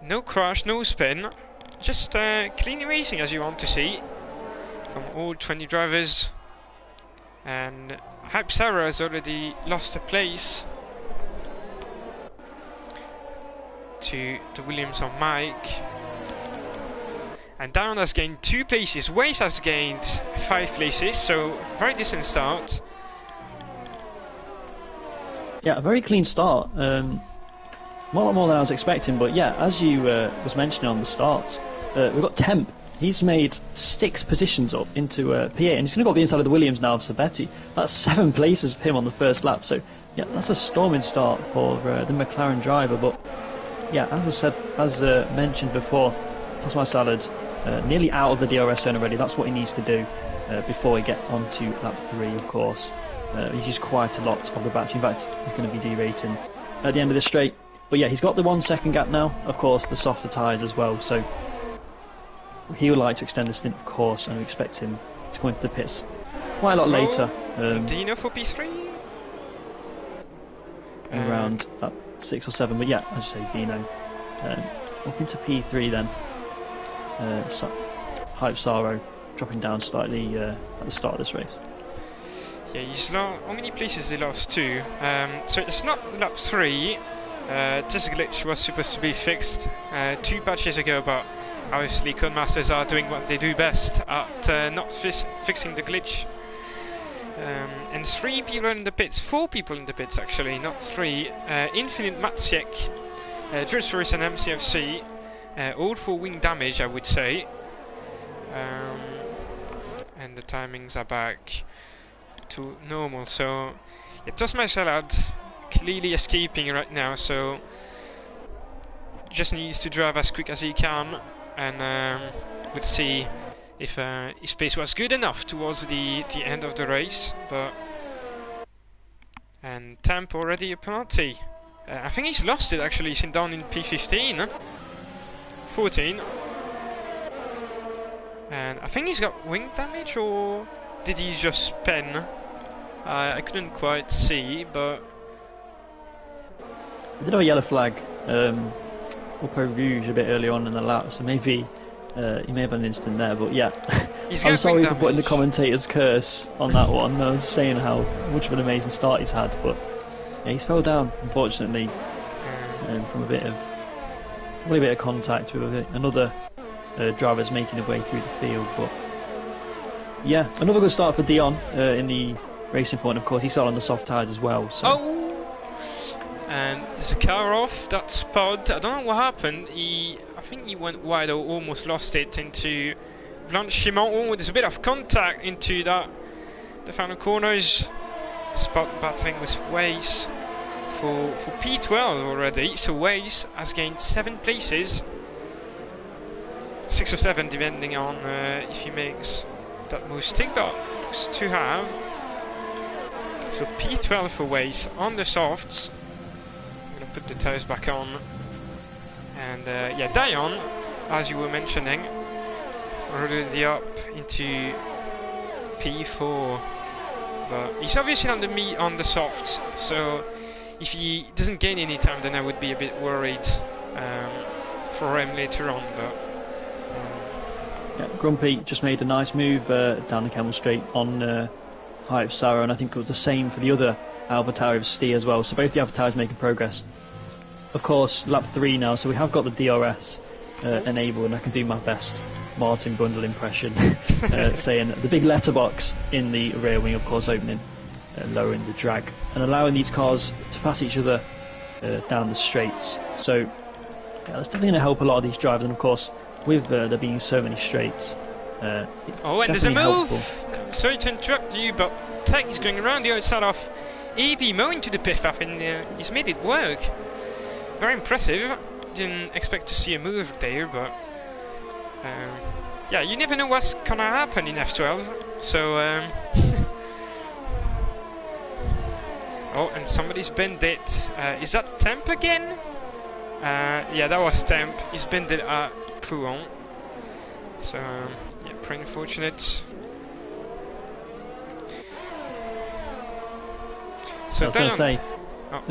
No crash, no spin, just clean racing as you want to see from all 20 drivers. And Hype Sarah has already lost a place to Williams on Mike. And Darren has gained 2 places. Waze has gained 5 places, so very decent start. Yeah, a very clean start. A lot more than I was expecting, but yeah, as you was mentioning on the start, we've got Temp. He's made 6 positions up into P8, and he's going to go up the inside of the Williams now of Sabetti. That's 7 places for him on the first lap, so yeah, that's a storming start for the McLaren driver. But yeah, as mentioned before, Tosma Salad nearly out of the DRS zone already. That's what he needs to do before we get on to lap 3, of course. He's used quite a lot of the battery. In fact, he's going to be derating at the end of the straight. But yeah, he's got the 1 second gap now. Of course, the softer tyres as well. So he would like to extend the stint, of course, and we expect him to go into the pits quite a lot later. Dino for P3? Around that 6 or 7. But yeah, as you say, Dino. Up into P3 then. Hype Saro dropping down slightly at the start of this race. Yeah, he's lost. How many places he lost? 2. So it's not lap 3. This glitch was supposed to be fixed 2 patches ago, but obviously Codemasters are doing what they do best at not fixing the glitch. And 3 people in the pits, 4 people in the pits actually, not 3. Infinite Matsiek, Jules and MCFC, all for wing damage, I would say. And the timings are back to normal, so yeah, Tosma Salad clearly escaping right now, so just needs to drive as quick as he can, and we'll see if his pace was good enough towards the end of the race. But and Temp already a penalty. I think he's lost it actually, he's down in P15, 14, and I think he's got wing damage, or did he just pen? I couldn't quite see, but he did have a yellow flag up Eau Rouge a bit early on in the lap, so maybe he may have an instant there, but yeah. I'm sorry for putting the commentator's curse on that one. I was saying how much of an amazing start he's had, but yeah, he's fell down, unfortunately, from probably a bit of contact with another driver's making his way through the field. But yeah, another good start for Dion in the racing point, of course. He started on the soft tyres as well. So. Oh! And there's a car off, that's Pod. I don't know what happened. I think he went wide or almost lost it into Blanchiment. Oh, there's a bit of contact into the final corners. Spot battling with Waze for P12 already. So Waze has gained 7 places. 6 or 7 depending on if he makes that move. Stick box to have. So P12 for Waze on the softs. I'm gonna put the tyres back on. And yeah, Dion, as you were mentioning, already up into P4. But he's obviously on the softs, so if he doesn't gain any time, then I would be a bit worried for him later on. But yeah, Grumpy just made a nice move down the Camel Straight on Hype Sarah, and I think it was the same for the other AlphaTauri of Stee as well. So both the AlphaTauri's making progress. Of course, lap 3 now, so we have got the DRS enabled, and I can do my best Martin Brundle impression, saying the big letterbox in the rear wing, of course, opening, lowering the drag, and allowing these cars to pass each other down the straights. So yeah, that's definitely going to help a lot of these drivers, and of course, with there being so many straights, oh, and there's a move! Helpful. Sorry to interrupt you, but Tech is going around the outside of AB Mo into the pit up, and he's made it work. Very impressive. Didn't expect to see a move there, but yeah, you never know what's gonna happen in F12. So oh, and somebody's bent it. Is that Temp again? Yeah, that was Temp. He's bent it at Pouon. So yeah, pretty unfortunate. So I was going to say. Oh.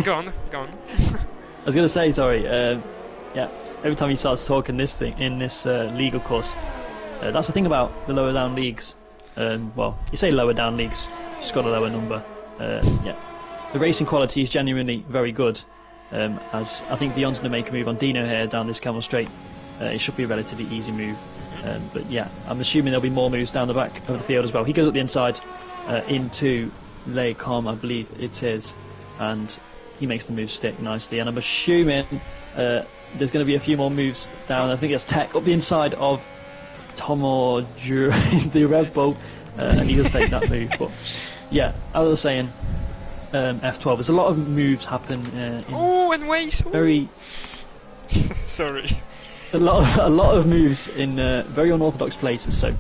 Go on. I was going to say, sorry. Yeah, every time he starts talking this league, of course, that's the thing about the lower down leagues. Well, you say lower down leagues, just got a lower number. Yeah, the racing quality is genuinely very good. As I think Dion's going to make a move on Dino here down this Camel Straight. It should be a relatively easy move. But yeah, I'm assuming there'll be more moves down the back of the field as well. He goes up the inside into Les Com, I believe it is, and he makes the move stick nicely. And I'm assuming there's going to be a few more moves down. I think it's Tech up the inside of Tomo the Red Bull, and he does take that move. But yeah, as I was saying, F12, there's a lot of moves happen. Oh, and wait! Very sorry. A lot of moves in very unorthodox places. So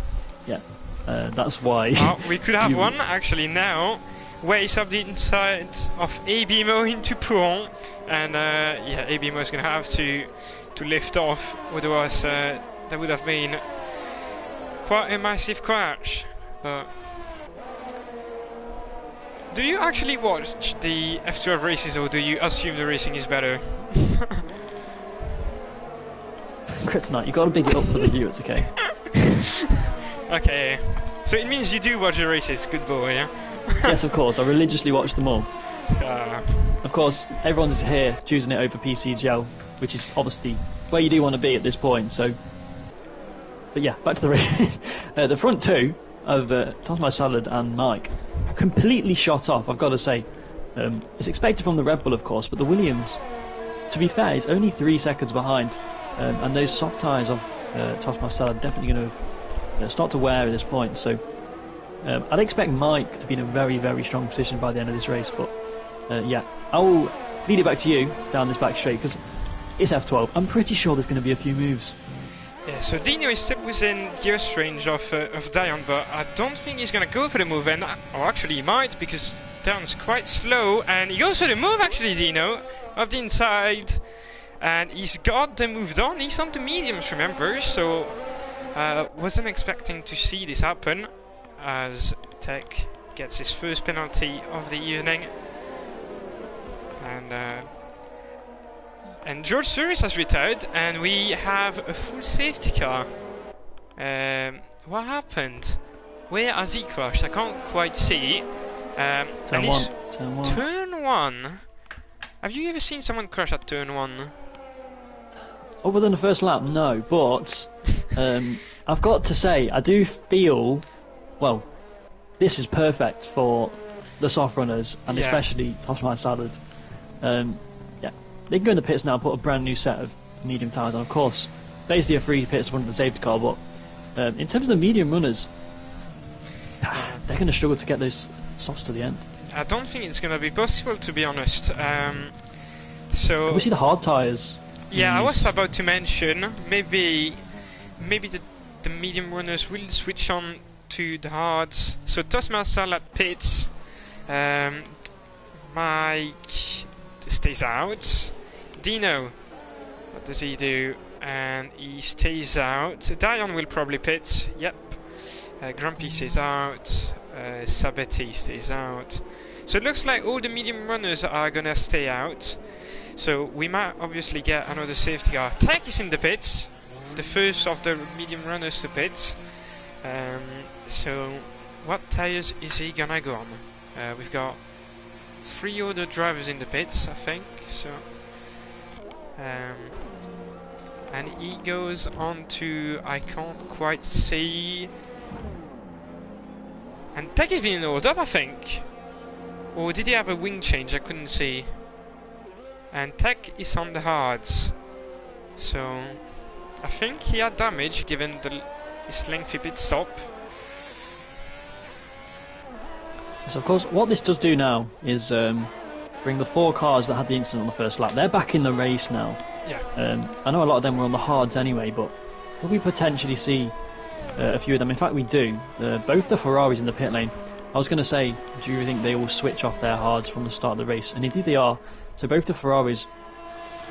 yeah, that's why. Oh, we could have one actually now. Ways up the inside of ABMO into Pouon, and yeah, ABMO is going to have to lift off, otherwise that would have been quite a massive crash. But do you actually watch the F12 races, or do you assume the racing is better? Kryptonite, you got to big it up for the viewers, okay? Okay. So it means you do watch the races, good boy, yeah? Yes, of course. I religiously watch them all. Uh, Of course, everyone's here choosing it over PSGL, which is obviously where you do want to be at this point. So, but yeah, back to the race. The front two of Thomas Salad and Mike completely shot off. I've got to say, it's expected from the Red Bull, of course, but the Williams, to be fair, is only 3 seconds behind, and those soft tyres of Thomas Salad are definitely going to start to wear at this point. So, I'd expect Mike to be in a very, very strong position by the end of this race, but. Yeah, I'll lead it back to you down this back straight because it's F12. I'm pretty sure there's going to be a few moves. Yeah, so Dino is still within gears range of Dion, but I don't think he's going to go for the move, or actually he might, because Dion's quite slow, and he goes for the move actually, Dino, up the inside, and he's got the move done. He's on the mediums, remember, so wasn't expecting to see this happen, as Tech gets his first penalty of the evening. And George Suris has retired, and we have a full safety car. What happened? Where has he crashed? I can't quite see. Turn one. Turn one. Have you ever seen someone crash at turn one? Other than the first lap, no. But I've got to say, I do feel, well, this is perfect for the soft runners, and especially Thomas Salad. Yeah, they can go in the pits now and put a brand new set of medium tyres on. Of course, basically a free pit to run the safety car, but in terms of the medium runners, they're going to struggle to get those softs to the end. I don't think it's going to be possible, to be honest. So can we see the hard tyres? Yeah, I was about to mention maybe the medium runners will switch on to the hards. So Thomas Salad pits. Mike stays out. Dino, what does he do? And he stays out. Dion will probably pit. Yep. Grumpy stays out. Sabetti stays out. So it looks like all the medium runners are gonna stay out. So we might obviously get another safety car. Tech is in the pits. The first of the medium runners to pit. So what tires is he gonna go on? We've got 3 other drivers in the pits, I think. So, and he goes on to, I can't quite see. And Tech is being loaded up, I think. Or did he have a wing change? I couldn't see. And Tech is on the hards. So, I think he had damage given his lengthy pit stop. So of course, what this does do now is bring the 4 cars that had the incident on the first lap. They're back in the race now. Yeah. I know a lot of them were on the hards anyway, but will we potentially see a few of them? In fact, we do. Both the Ferraris in the pit lane. I was going to say, do you think they will switch off their hards from the start of the race? And indeed they are. So both the Ferraris,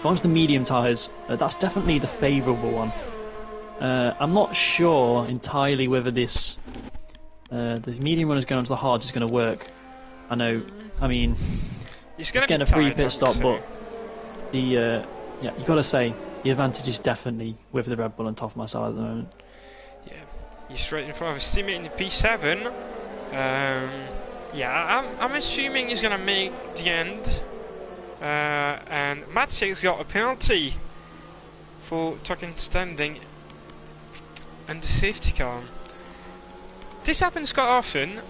gone to the medium tyres. That's definitely the favourable one. I'm not sure entirely whether this the medium runners going onto the hards is going to work. I know. I mean, he's going to get a free pit stop, but the yeah, you got to say the advantage is definitely with the Red Bull and Thomas Salad at the moment. Yeah, he's straight in front of his teammate in the P7. Yeah, I'm assuming he's going to make the end. And Matsiek's got a penalty for talking standing and the safety car. This happens quite often.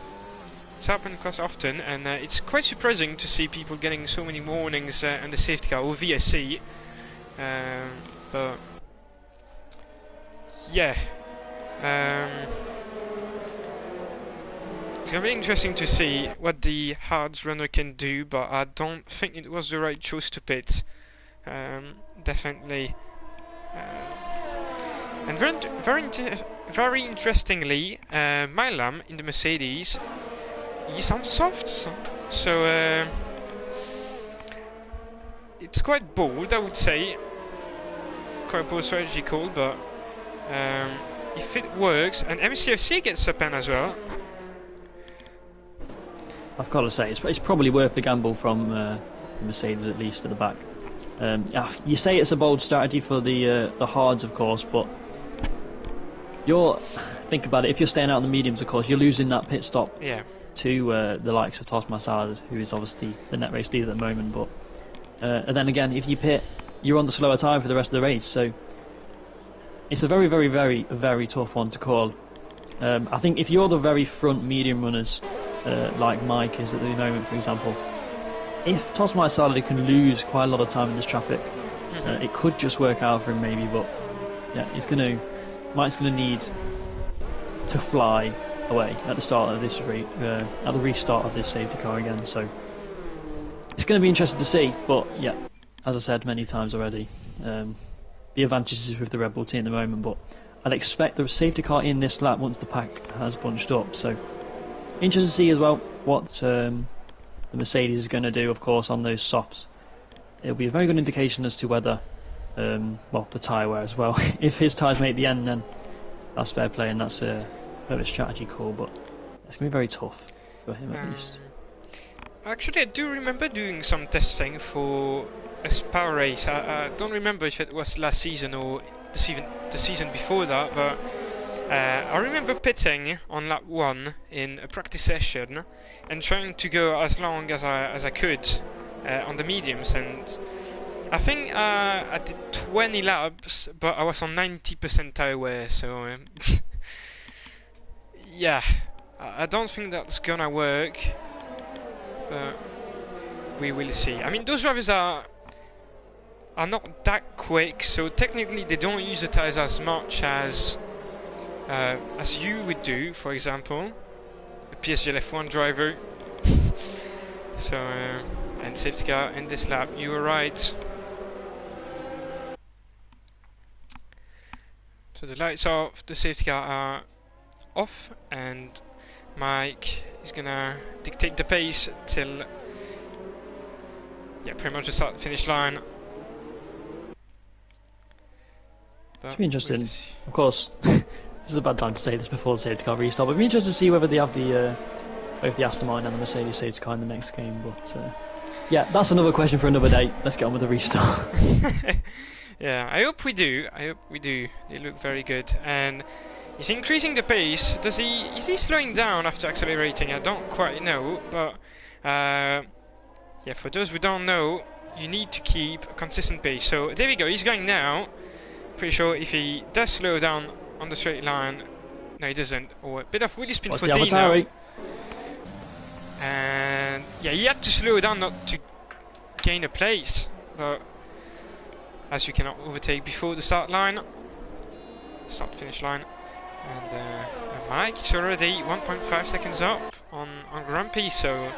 And it's quite surprising to see people getting so many warnings on the safety car or VSC. But yeah, it's gonna be interesting to see what the hards runner can do. But I don't think it was the right choice to pit. Definitely. And very interestingly, Milam in the Mercedes, he's on softs, so it's quite bold, I would say. Quite a bold strategy call, but if it works, and MCFC gets a pen as well. I've got to say, it's probably worth the gamble from Mercedes, at least at the back. You say it's a bold strategy for the hards, of course, but think about it, if you're staying out in the mediums, of course, you're losing that pit stop Yeah. to the likes of Tosma Salad, who is obviously the net race leader at the moment. But and then again, if you pit, you're on the slower time for the rest of the race. So it's a very, very, very, very tough one to call. I think if you're the very front medium runners, like Mike is at the moment, for example, if Tosma Salad can lose quite a lot of time in this traffic, it could just work out for him maybe. But yeah, Mike's gonna need to fly away at the start of this at the restart of this safety car again. So it's going to be interesting to see. But yeah, as I said many times already, the advantage is with the Red Bull team at the moment. But I'd expect the safety car in this lap once the pack has bunched up. So interesting to see as well what the Mercedes is going to do, of course, on those softs. It'll be a very good indication as to whether well, the tyre wear as well. If his tyres make the end, then that's fair play, and that's a bit of a strategy call, but it's going to be very tough for him at least. Actually, I do remember doing some testing for a Spa race. I don't remember if it was last season or the season before that, but I remember pitting on lap 1 in a practice session and trying to go as long as I could on the mediums, and I think I did 20 laps, but I was on 90% tyre wear, so yeah, I don't think that's gonna work, but we will see. I mean, those drivers are not that quick, so technically they don't use the tyres as much as you would do, for example, a PSGL F1 driver. So, and safety car in this lap, you were right. So the lights off, the safety car are off, and Mike is gonna dictate the pace till, yeah, pretty much the start finish line. It's be interesting. Of course, this is a bad time to say this before the safety car restart, but it'd be interesting to see whether they have both the Aston Martin and the Mercedes safety car in the next game. But yeah, that's another question for another day. Let's get on with the restart. Yeah, I hope we do. They look very good, and he's increasing the pace. Is he slowing down after accelerating? I don't quite know, but yeah, for those who don't know, you need to keep a consistent pace. So there we go. He's going now. Pretty sure if he does slow down on the straight line, no, he doesn't. Or a bit of wheelie spin for Dino. And yeah, he had to slow down not to gain a place, but as you cannot overtake before the start finish line, and Mike is already 1.5 seconds up on Grumpy, so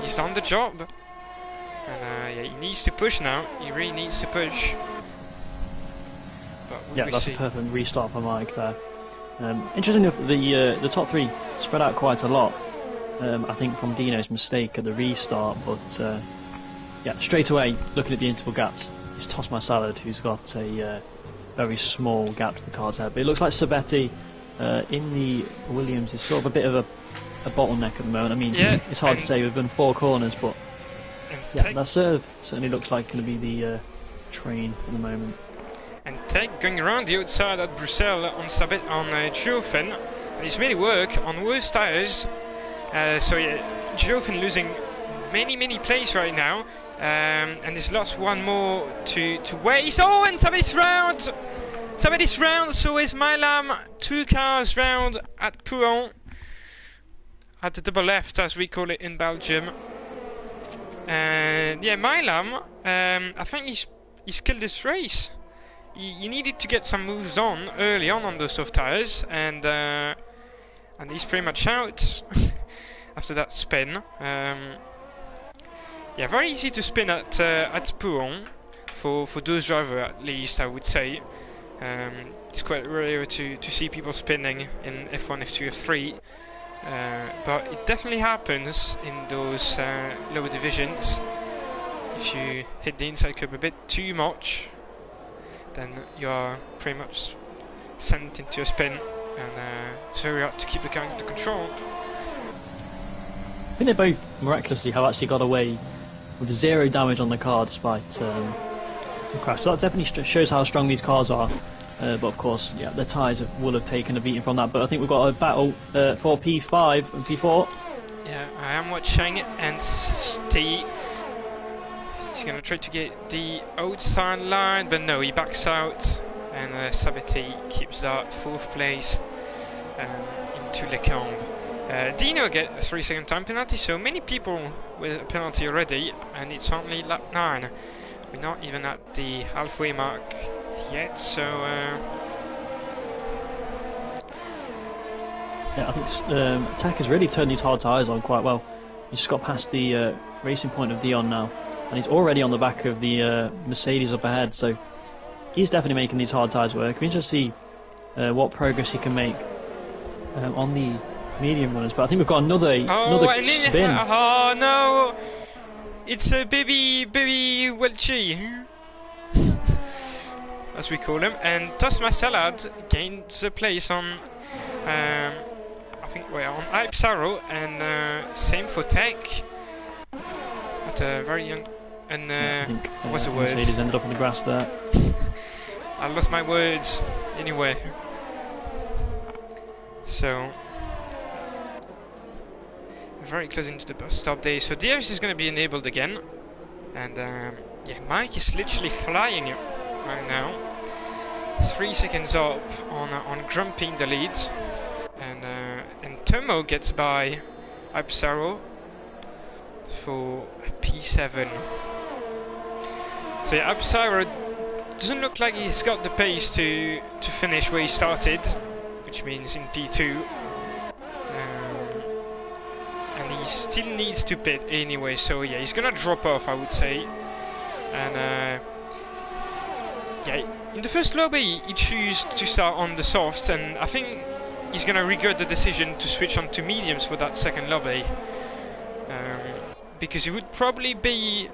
he's done the job, and yeah, he needs to push now. He really needs to push. But yeah, that's a perfect restart for Mike there. Interesting enough, the top 3 spread out quite a lot. I think from Dino's mistake at the restart, but yeah, straight away looking at the interval gaps, it's Tosma Salad who's got a very small gap to the car's head. But it looks like Sabetti in the Williams is sort of a bit of a bottleneck at the moment. I mean, yeah, it's hard to say. We've done 4 corners, but yeah, that serve certainly looks like going to be the train at the moment. And Tech going around the outside at Brussels on Geofen, and he's made it work on worse tyres. So yeah, Geofen losing many plays right now, and he's lost one more to waste. Oh, and Sabett's round, so is Milam, 2 cars round at Pouhon, at the double left as we call it in Belgium. And yeah, Milam, I think he's killed this race. He needed to get some moves on early on those soft tyres, and he's pretty much out after that spin. Yeah, very easy to spin at Pouhon for those drivers, at least, I would say. It's quite rare to see people spinning in F1, F2, F3, but it definitely happens in those lower divisions. If you hit the inside curb a bit too much, then you are pretty much sent into a spin, and it's very hard to keep the car under control. I think they both miraculously have actually got away with 0 damage on the car despite the crash. So that definitely shows how strong these cars are. But of course, yeah, the tyres will have taken a beating from that. But I think we've got a battle for P5 and P4. Yeah, I am watching, and Steve, he's going to try to get the outside line, but no, he backs out, and Sabati keeps that 4th place into Le Camp. Dino gets a 3-second time penalty, so many people with a penalty already, and it's only lap 9. We're not even at the halfway mark yet, so yeah, I think Tech has really turned these hard tyres on quite well. He's just got past the racing point of Dion now, and he's already on the back of the Mercedes up ahead, so he's definitely making these hard tyres work. It'll be interesting to see what progress he can make on the medium runners, but I think we've got another spin. Oh no! It's a baby Welchie, as we call him, and Tosma Salad gains a place on, I think we're on Ipsaro, and same for Tech. But very young, and I think what's the word? Mercedes ended up in the grass there. I lost my words anyway. So very close into the bus stop day, so DRS is going to be enabled again, and yeah, Mike is literally flying right now. 3 seconds up on grumping the lead, and Tomo gets by Ipsaro for P7. So yeah, Ipsaro doesn't look like he's got the pace to finish where he started, which means in P2. He still needs to pit anyway, so yeah, he's gonna drop off, I would say. And yeah, in the first lobby he chose to start on the softs, and I think he's gonna regret the decision to switch on to mediums for that second lobby, because he would probably be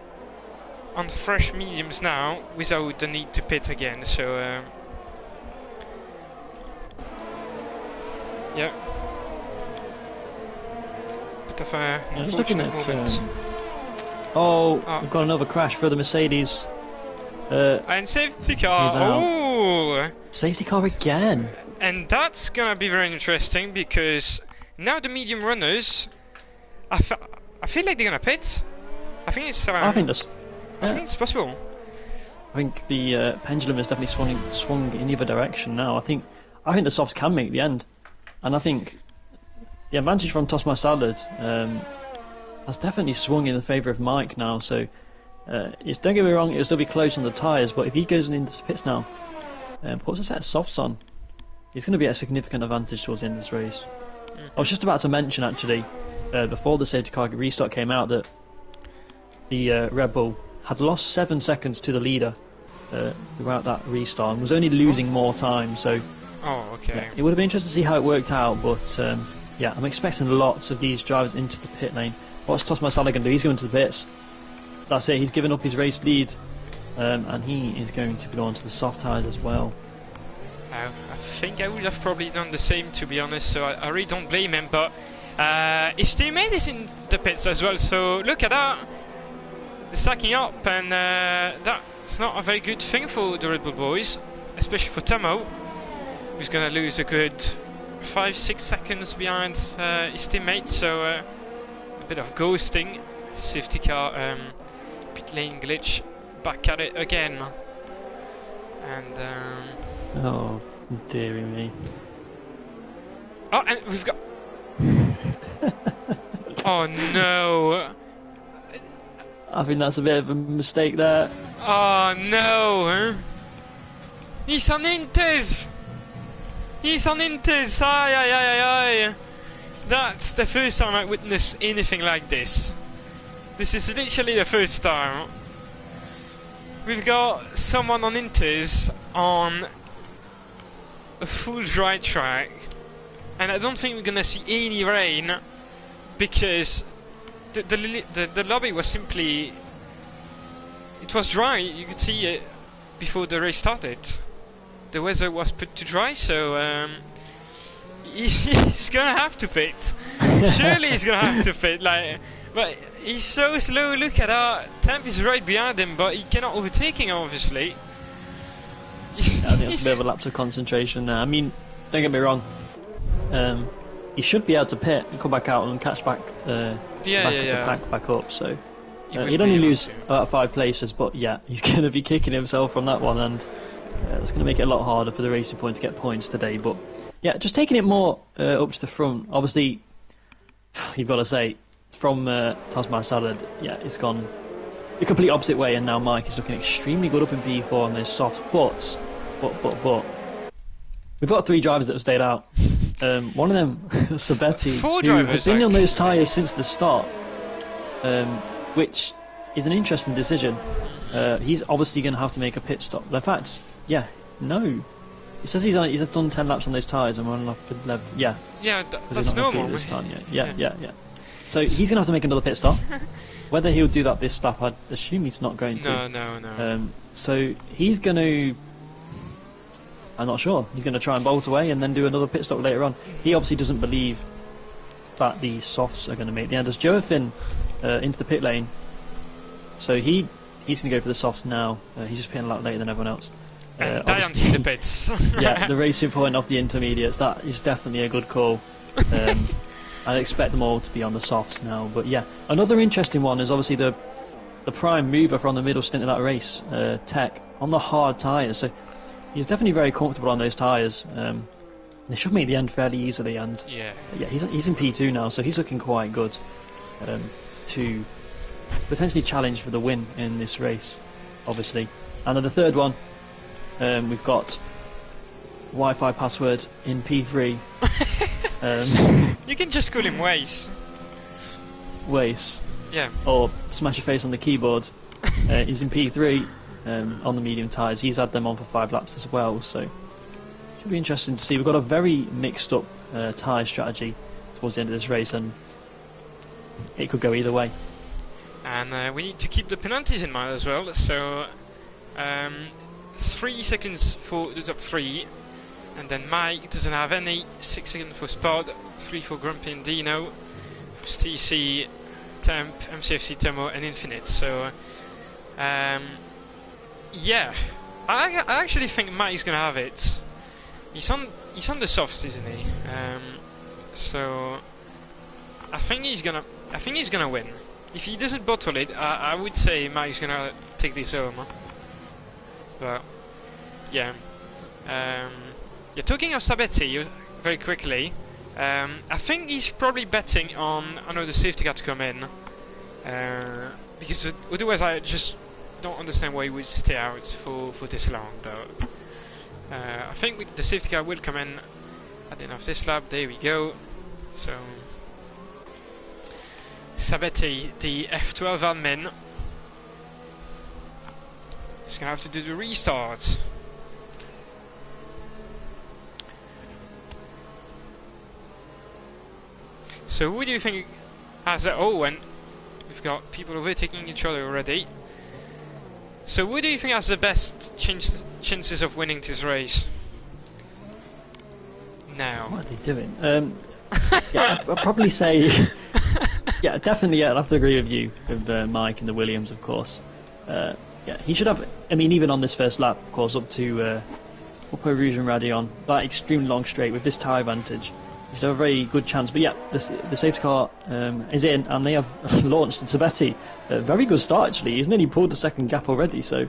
on fresh mediums now without the need to pit again. So yeah. Of just looking at moment. We've got another crash for the Mercedes, and safety car. Oh, safety car again, and that's gonna be very interesting, because now the medium runners, I feel like they're gonna pit. I think it's I think it's possible. I think the pendulum is definitely swung in the other direction now. I think the softs can make the end, and I think the advantage from Tosma Salad has definitely swung in the favour of Mike now, so don't get me wrong, it'll still be close on the tyres, but if he goes into the pits now and puts a set of softs on, he's going to be at a significant advantage towards the end of this race. I was just about to mention, actually, before the safety car restart came out, that the Red Bull had lost 7 seconds to the leader throughout that restart and was only losing more time, so okay. It would have been interesting to see how it worked out, but yeah, I'm expecting lots of these drivers into the pit lane. What's Tosma Salad going to do? He's going to the pits. That's it, he's given up his race lead, and he is going to go on to the soft tyres as well. I think I would have probably done the same, to be honest, so I really don't blame him, but his teammate is in the pits as well, so look at that. They're stacking up, and that's not a very good thing for the Red Bull boys, especially for Tomo, who's going to lose a good 5-6 seconds behind his teammate, so a bit of ghosting. Safety car, pit lane glitch, back at it again, and oh dearie me. Oh, and we've got oh no, I think that's a bit of a mistake there. oh no, he's on Inters. He's on Inters! Aye, aye, aye, aye, aye! That's the first time I witnessed anything like this. This is literally the first time. We've got someone on Inters on a full dry track, and I don't think we're gonna see any rain, because the lobby was simply... it was dry, you could see it before the race started. The weather was put to dry, so he's gonna have to pit. Surely he's gonna have to pit. Like, but he's so slow. Look at that. Temp is right behind him, but he cannot overtake him, obviously. Yeah, I think that's a bit of a lapse of concentration there. I mean, don't get me wrong. He should be able to pit and come back out and catch back, the pack back up. So he'd only lose about 5 places, but yeah, he's going to be kicking himself from that one, and it's going to make it a lot harder for the Racing Point to get points today. But yeah, just taking it more up to the front. Obviously, you've got to say from Toss My Salad, yeah, it's gone the complete opposite way, and now Mike is looking extremely good up in P4 on those softs. But we've got 3 drivers that have stayed out. One of them, Sabetti, who has been on those tyres since the start, which is an interesting decision. He's obviously going to have to make a pit stop. In fact, yeah, no. He says he's done 10 laps on those tyres and run off with level. Yeah. Yeah, that's normal. This time, yeah. So he's going to have to make another pit stop. Whether he'll do that this lap, I'd assume he's not going to. No. So he's going to... I'm not sure. He's going to try and bolt away and then do another pit stop later on. He obviously doesn't believe that the softs are going to make the end. As Joafin into the pit lane, so he's going to go for the softs now. He's just pitting a lot later than everyone else. And Diane's in the pits. Yeah, the Racing Point off the intermediates. That is definitely a good call. I expect them all to be on the softs now. But yeah, another interesting one is obviously the prime mover from the middle stint of that race, Tech, on the hard tyres. So he's definitely very comfortable on those tyres. They should make the end fairly easily, and yeah, he's in P2 now, so he's looking quite good to potentially challenge for the win in this race, obviously. And then the third one, we've got Wi-Fi password in P3. You can just call him Waze. Waze. Yeah. Or smash your face on the keyboard. He's in P3. On the medium tyres. He's had them on for 5 laps as well, so should be interesting to see. We've got a very mixed up tyre strategy towards the end of this race, and it could go either way. And we need to keep the penalties in mind as well, so 3 seconds for the top 3, and then Mike doesn't have any. 6 seconds for Spod, 3 for Grumpy and Dino, for TC, Temp, MCFC, Temo and Infinite. So yeah, I actually think Mike's gonna have it. He's on the softs, isn't he? So I think he's gonna win. If he doesn't bottle it, I would say Mike's gonna take this home. But yeah, talking of Sabetti very quickly, I think he's probably betting on another safety car to come in, because otherwise I just don't understand why he would stay out for this long. But I think the safety car will come in at the end of this lap. There we go. So Sabetti, the F12 admin, is gonna have to do the restart. So who do you think has it? Oh, and we've got people overtaking each other already. So who do you think has the best chances of winning this race? Now. What are they doing? Yeah, I'll probably say... yeah, definitely, yeah, I'll have to agree with you, with Mike and the Williams, of course. Yeah, he should have... I mean, even on this first lap, of course, up to Rouge and Radion, that extremely long straight with this tyre advantage, he should have a very good chance. But yeah, the safety car is in, and they have launched Sabetti. Very good start, actually. He's nearly pulled the second gap already, so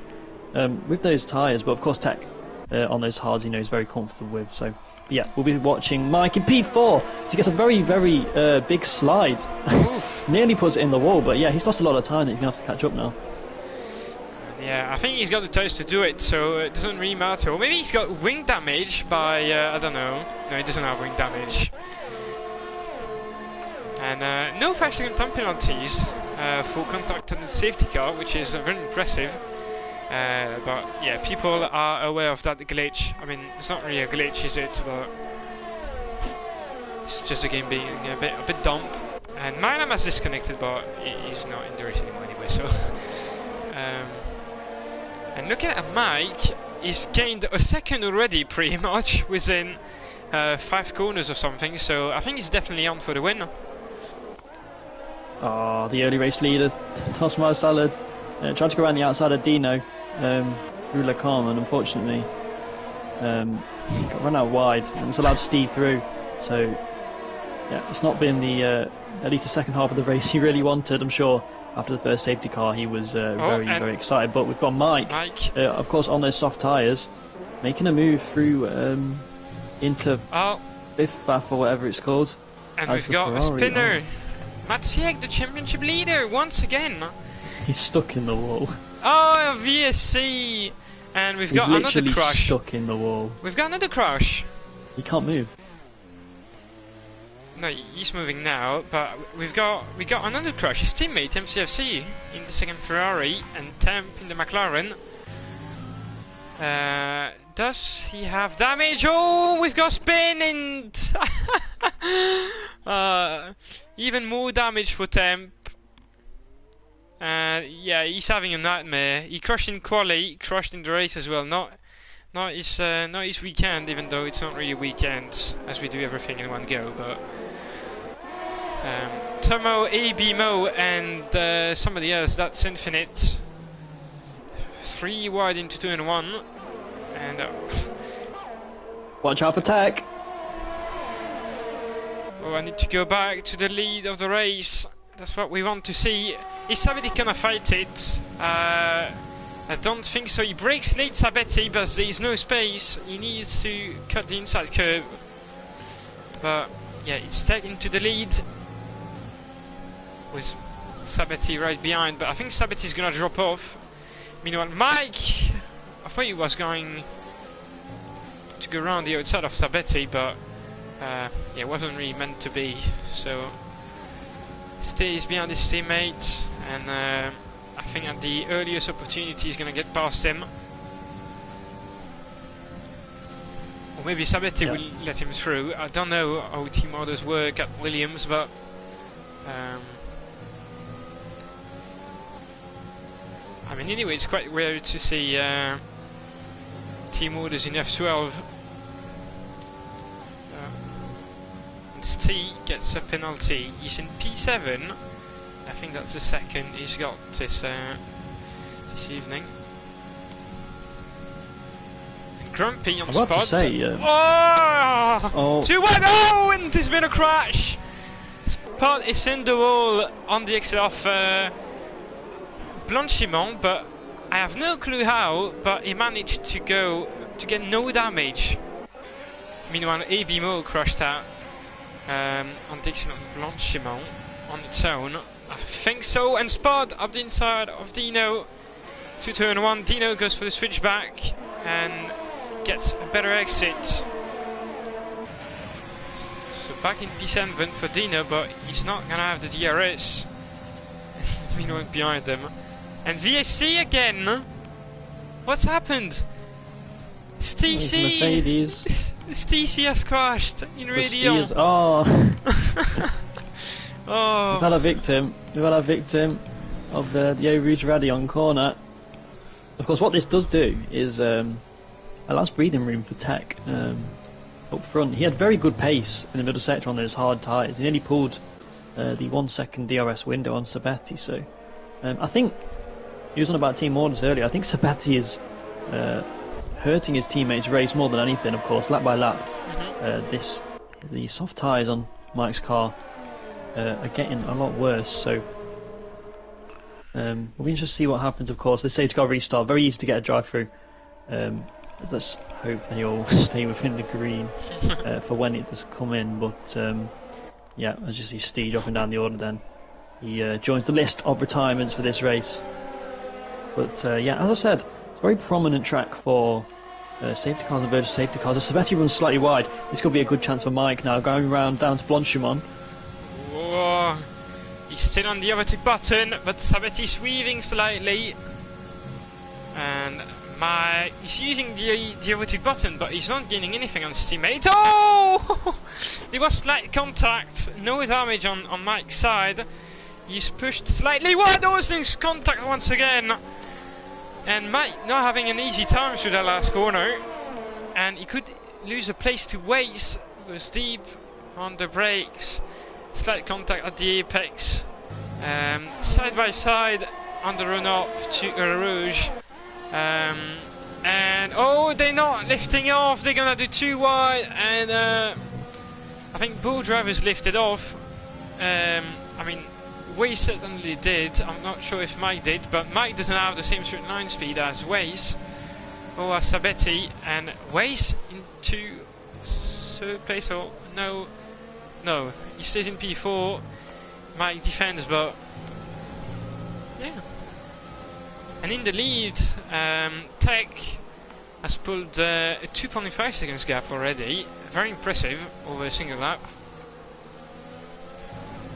with those tyres, but of course Tech on those hards, he knows very comfortable with. So yeah, we'll be watching Mike in P4 to get a very, very big slide. Nearly puts it in the wall, but yeah, he's lost a lot of time that he's going to have to catch up now. Yeah, I think he's got the tyres to do it, so it doesn't really matter. Or maybe he's got wing damage by, I don't know. No, he doesn't have wing damage. And no 5-second time penalties for contact on the safety car, which is very impressive. But yeah, people are aware of that glitch. I mean, it's not really a glitch, is it? But it's just a game being a bit dumb. And Magnum has disconnected, but he's not in the race anymore anyway. So, and looking at Mike, he's gained a second already, pretty much within 5 corners or something. So I think he's definitely on for the win. Oh, the early race leader, Toss My Salad, tried to go around the outside of Dino, through Le Carmen, unfortunately. got run out wide and it's allowed Steve through. So yeah, it's not been the at least the second half of the race he really wanted. I'm sure after the first safety car he was very excited. But we've got Mike. Of course, on those soft tyres, making a move through into Biff or whatever it's called. And we've got Ferrari. A spinner. Matsiek, the championship leader, once again. He's stuck in the wall. Oh, VSC! And we've got another crash. Stuck in the wall. We've got another crash. He can't move. No, he's moving now, but we got another crash. His teammate MCFC in the second Ferrari and Temp in the McLaren. Does he have damage? Oh, we've got spin and even more damage for Temp. Yeah, he's having a nightmare. He crashed in quali, crashed in the race as well. Not his weekend, even though it's not really a weekend, as we do everything in one go. But Tomo, ABMO, and somebody else. That's Infinite. 3 wide into 2 and 1, and watch out for Tech. Oh, I need to go back to the lead of the race. That's what we want to see. Is Sabetti gonna fight it? I don't think so. He breaks late Sabetti, but there is no space. He needs to cut the inside curve. But yeah, it's taken to the lead with Sabetti right behind. But I think Sabetti's gonna drop off. Meanwhile, Mike, I thought he was going to go around the outside of Sabetti, but yeah, it wasn't really meant to be. So stays behind his teammate, and I think at the earliest opportunity he's going to get past him. Or maybe Sabetti will let him through. I don't know how team orders work at Williams, but I mean, anyway, it's quite rare to see team orders in F12. T gets a penalty. He's in P7. I think that's the second he's got this evening. And Grumpy on spot. To say, 2-1! Oh, and there's been a crash. Spot is in the wall on the exit of Blanchiment, but I have no clue how. But he managed to get no damage. Meanwhile, ABMO crashed out. On the exit of Blanchiment on its own. I think so, and Spot up the inside of Dino to turn 1. Dino goes for the switchback and gets a better exit. So back in P7 for Dino, but he's not gonna have the DRS. Meanwhile behind them. And VSC again! What's happened? Stacey! Stacey has crashed in radio. Oh. We've had a victim. We've had a victim of the Eau Rouge Radion corner. Of course, what this does do is allows breathing room for Tech up front. He had very good pace in the middle sector on those hard tyres. He nearly pulled the 1 second DRS window on Sabetti. So I think he was on about team orders earlier. I think Sabetti is hurting his teammates' race more than anything. Of course, lap by lap, the soft tyres on Mike's car are getting a lot worse. So we'll be interested to see what happens. Of course, the safety car restart, very easy to get a drive through. Let's hope they all stay within the green for when it does come in. But yeah, as you see Steve dropping down the order, then he joins the list of retirements for this race. But yeah, as I said, it's a very prominent track for safety cars and versus safety cars. As Sabetti runs slightly wide, this could be a good chance for Mike now, going around down to Blanchiment. Whoa. He's still on the overtake button, but Sabetti's weaving slightly. And he's using the overtake button, but he's not gaining anything on his teammate. Oh! There was slight contact, no damage on Mike's side. He's pushed slightly wide, there's contact once again. And Mike not having an easy time through that last corner, and he could lose a place to waste. It was deep on the brakes, slight contact at the apex, side by side on the run up to Eau Rouge, and And oh, they're not lifting off. They're gonna do too wide, and I think both drivers lifted off. I mean, Waze certainly did. I'm not sure if Mike did, but Mike doesn't have the same straight line speed as Waze or as Sabetti, and Waze into third place. Or no, he stays in P4. Mike defends, but yeah. And in the lead, Tech has pulled a 2.5 seconds gap already. Very impressive over a single lap.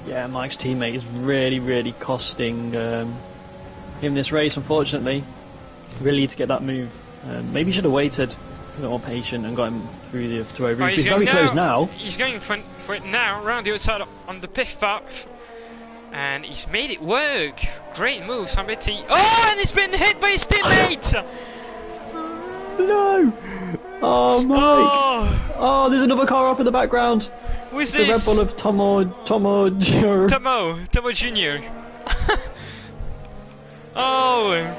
Yeah, Mike's teammate is really costing him this race, unfortunately. Really need to get that move. Maybe he should have waited, a bit more patient, and got him through the two over. He's very close now. He's going for it now, round the outside on the pit path. And he's made it work. Great move, Sabetti. Oh, and he's been hit by his teammate! No! Oh, Mike! Oh, there's another car off in the background. Who's the this? Red Bull of Tomo Jr. Oh,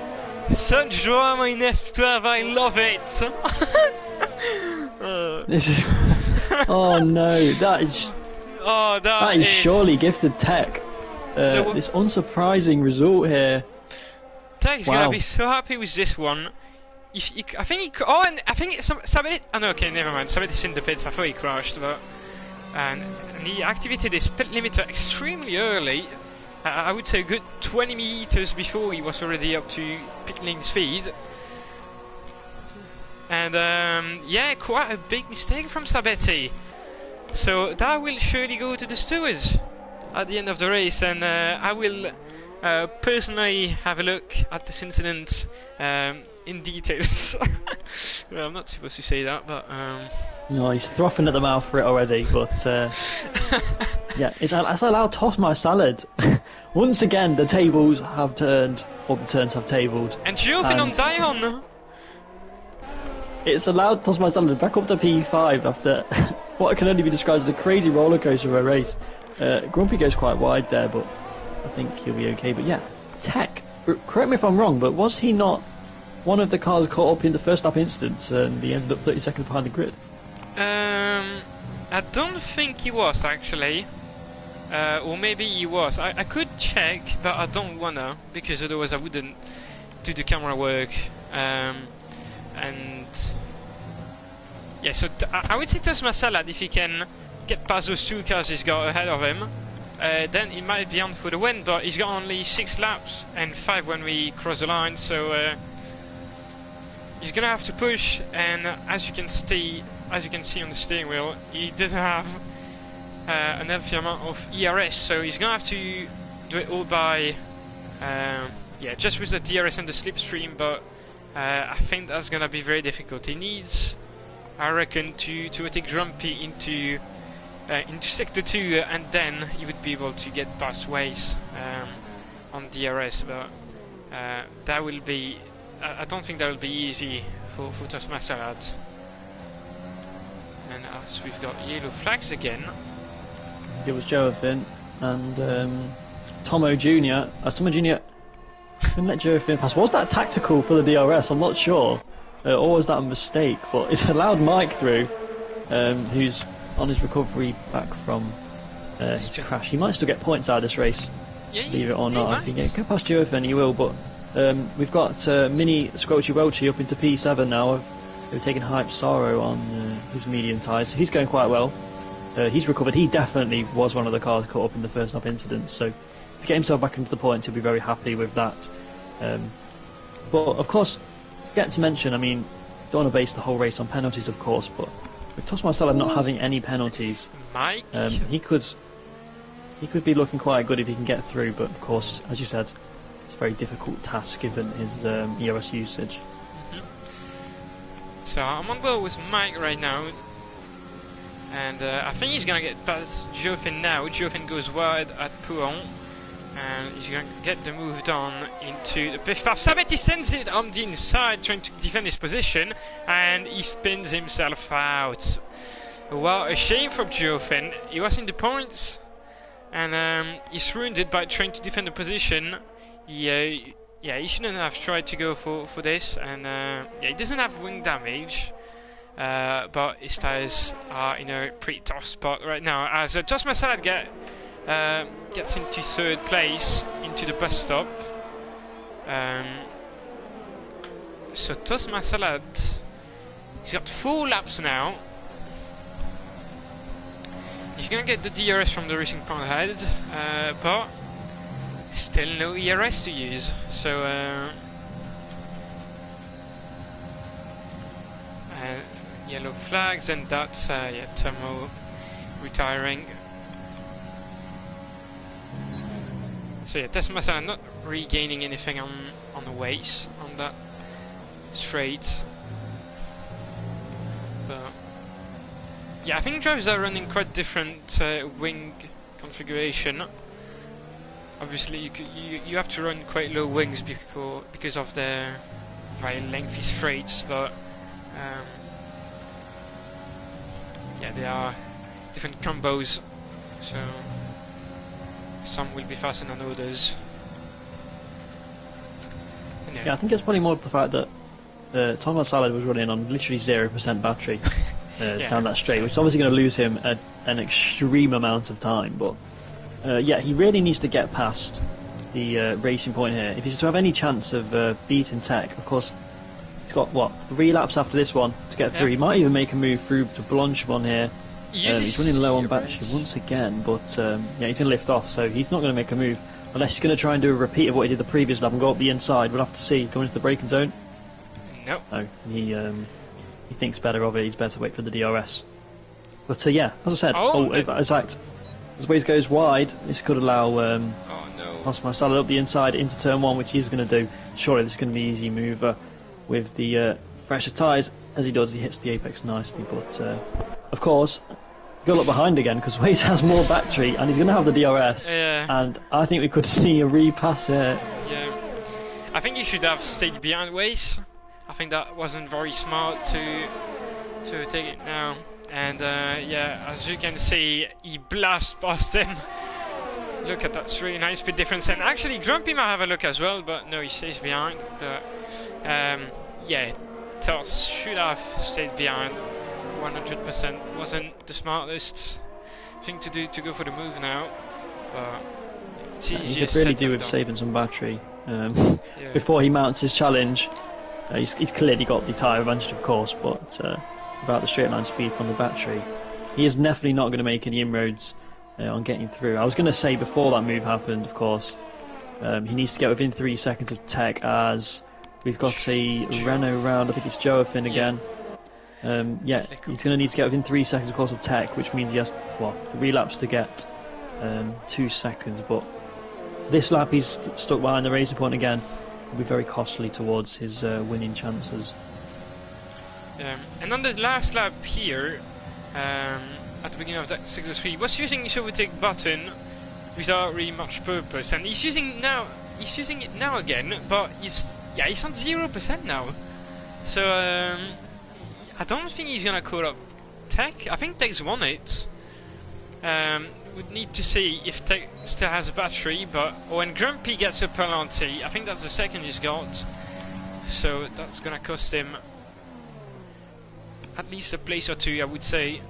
such drama in F12, I love it. This is... Oh no, that is... Oh, that is surely gifted Tech. This unsurprising result here. Tech's gonna be so happy with this one. I think he... Oh, and I think Sabetti... Oh no, okay, never mind. Sabetti's in the pits. I thought he crashed, but... And he activated his pit limiter extremely early. I would say a good 20 meters before he was already up to pit lane speed. And yeah, quite a big mistake from Sabetti. So that will surely go to the stewards at the end of the race, and I will personally have a look at this incident in details. Well, I'm not supposed to say that, but no, he's frothing at the mouth for it already. But yeah, as I allow toss my salad. Once again, the tables have turned, or the turns have tabled. And Giovanni on Dion. It's allowed toss my salad back up to P5 after what can only be described as a crazy roller coaster of a race. Grumpy goes quite wide there, but I think he'll be okay. But yeah, Tech, correct me if I'm wrong, but was he not one of the cars caught up in the first lap instance and he ended up 30 seconds behind the grid? I don't think he was actually. Or maybe he was. I could check, but I don't wanna, because otherwise I wouldn't do the camera work. And yeah, so I would say toss my salad if he can get past those two cars he's got ahead of him. Then he might be on for the win, but he's got only 6 laps and 5 when we cross the line, so he's gonna have to push. And as you can see on the steering wheel, he doesn't have an healthy amount of ERS, so he's gonna have to do it all by yeah, just with the DRS and the slipstream. But I think that's gonna be very difficult. He needs, I reckon, to take Grumpy into sector 2, and then he would be able to get past Waze on DRS. But that will be, I don't think that will be easy for Tosma Salad. And as we've got yellow flags again. It was Joe and Tomo Jr. Tomo Jr. couldn't let Joe pass. Was that tactical for the DRS? I'm not sure. Or was that a mistake? But it's allowed Mike through, who's on his recovery back from his crash. He might still get points out of this race, believe it or not. If he can go past Joe, he will. But we've got Mini Squelchy Welchy up into P7 now. They're taking Hype Sorrow on his medium tyres. He's going quite well. He's recovered. He definitely was one of the cars caught up in the first lap incident, so to get himself back into the points, he'll be very happy with that. But of course, forget to mention, I mean, don't want to base the whole race on penalties, of course, but with Toss Marcella not having any penalties, Mike, he could be looking quite good if he can get through. But of course, as you said, it's a very difficult task given his ERS usage. So I'm on board with Mike right now. And I think he's gonna get past Joffin now. Joffin goes wide at Pouron, and he's gonna get the move done into the pit path. Sabetti sends it on the inside, trying to defend his position, and he spins himself out. What a shame for Joffin. He was in the points, and he's ruined it by trying to defend the position. He yeah, he shouldn't have tried to go for this, and yeah, he doesn't have wing damage, but his tires are in a pretty tough spot right now. As Tosma Salad gets into third place into the bus stop. So Tosma Salad, he's got 4 laps now. He's gonna get the DRS from the racing point ahead, but still no ERS to use. So yellow flags, and that's yeah, Tomo retiring. So yeah, Tosma Salad not regaining anything on the ways on that straight, but yeah, I think drivers are running quite different wing configuration. Obviously, you have to run quite low wings because of the very lengthy straights, but yeah, there are different combos, so some will be faster than others. Yeah, I think it's probably more the fact that Thomas Salad was running on literally 0% battery down that straight, which is obviously going to lose him an extreme amount of time. But yeah, he really needs to get past the racing point here if he's to have any chance of beating Tech. Of course, he's got what 3 laps after this one to get through. He might even make a move through to Blanchimon here. He's running low on battery once again, but yeah, he's going to lift off, so he's not going to make a move unless he's going to try and do a repeat of what he did the previous lap and go up the inside. We'll have to see. Going into the braking zone. Nope. No, he thinks better of it. He's better to wait for the DRS. But yeah, as I said, in fact, as Waze goes wide, this could allow Osmar Salad up the inside into turn 1, which he's going to do. Surely this is going to be an easy mover with the fresher tyres. As he does, he hits the apex nicely. But of course, go look behind again because Waze has more battery and he's going to have the DRS. Yeah. And I think we could see a repass here. Yeah. I think he should have stayed behind Waze. I think that wasn't very smart to take it now. And yeah, as you can see, he blasts past him. Look at that 3 speed difference. And actually, Grumpy might have a look as well, but no, he stays behind. But yeah, Tos should have stayed behind. 100% wasn't the smartest thing to do to go for the move now, but it's easier. He could really do with saving some battery before he mounts his challenge. He's clearly got the tyre advantage, of course, but about the straight line speed from the battery, he is definitely not going to make any inroads on getting through. I was going to say before that move happened, of course, he needs to get within 3 seconds of Tech, as we've got a Renault round. I think it's Joafin again. Yeah, he's going to need to get within 3 seconds, of course, of Tech, which means he has 3 laps to get 2 seconds. But this lap he's stuck behind the racing point again. Will be very costly towards his winning chances. And on the last lap here, at the beginning of that 603, he was using his overtake button without really much purpose, and he's using it now again, but he's on 0% now. So I don't think he's gonna call up Tech. I think Tech's won it. Would need to see if Tech still has a battery, but when Grumpy gets a penalty, I think that's the second he's got, so that's gonna cost him at least a place or 2, I would say.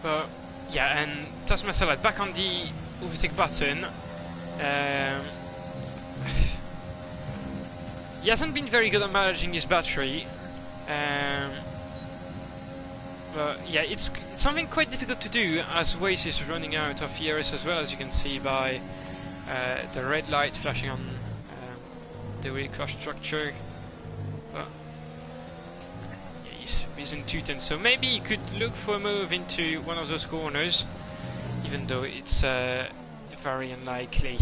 But yeah, and Tosma Salad back on the overtake button. He hasn't been very good at managing his battery. But yeah, it's something quite difficult to do as Waze is running out of ERS as well, as you can see by the red light flashing on the wheel crush structure. But yeah, he's in Tunetank, so maybe he could look for a move into one of those corners, even though it's very unlikely.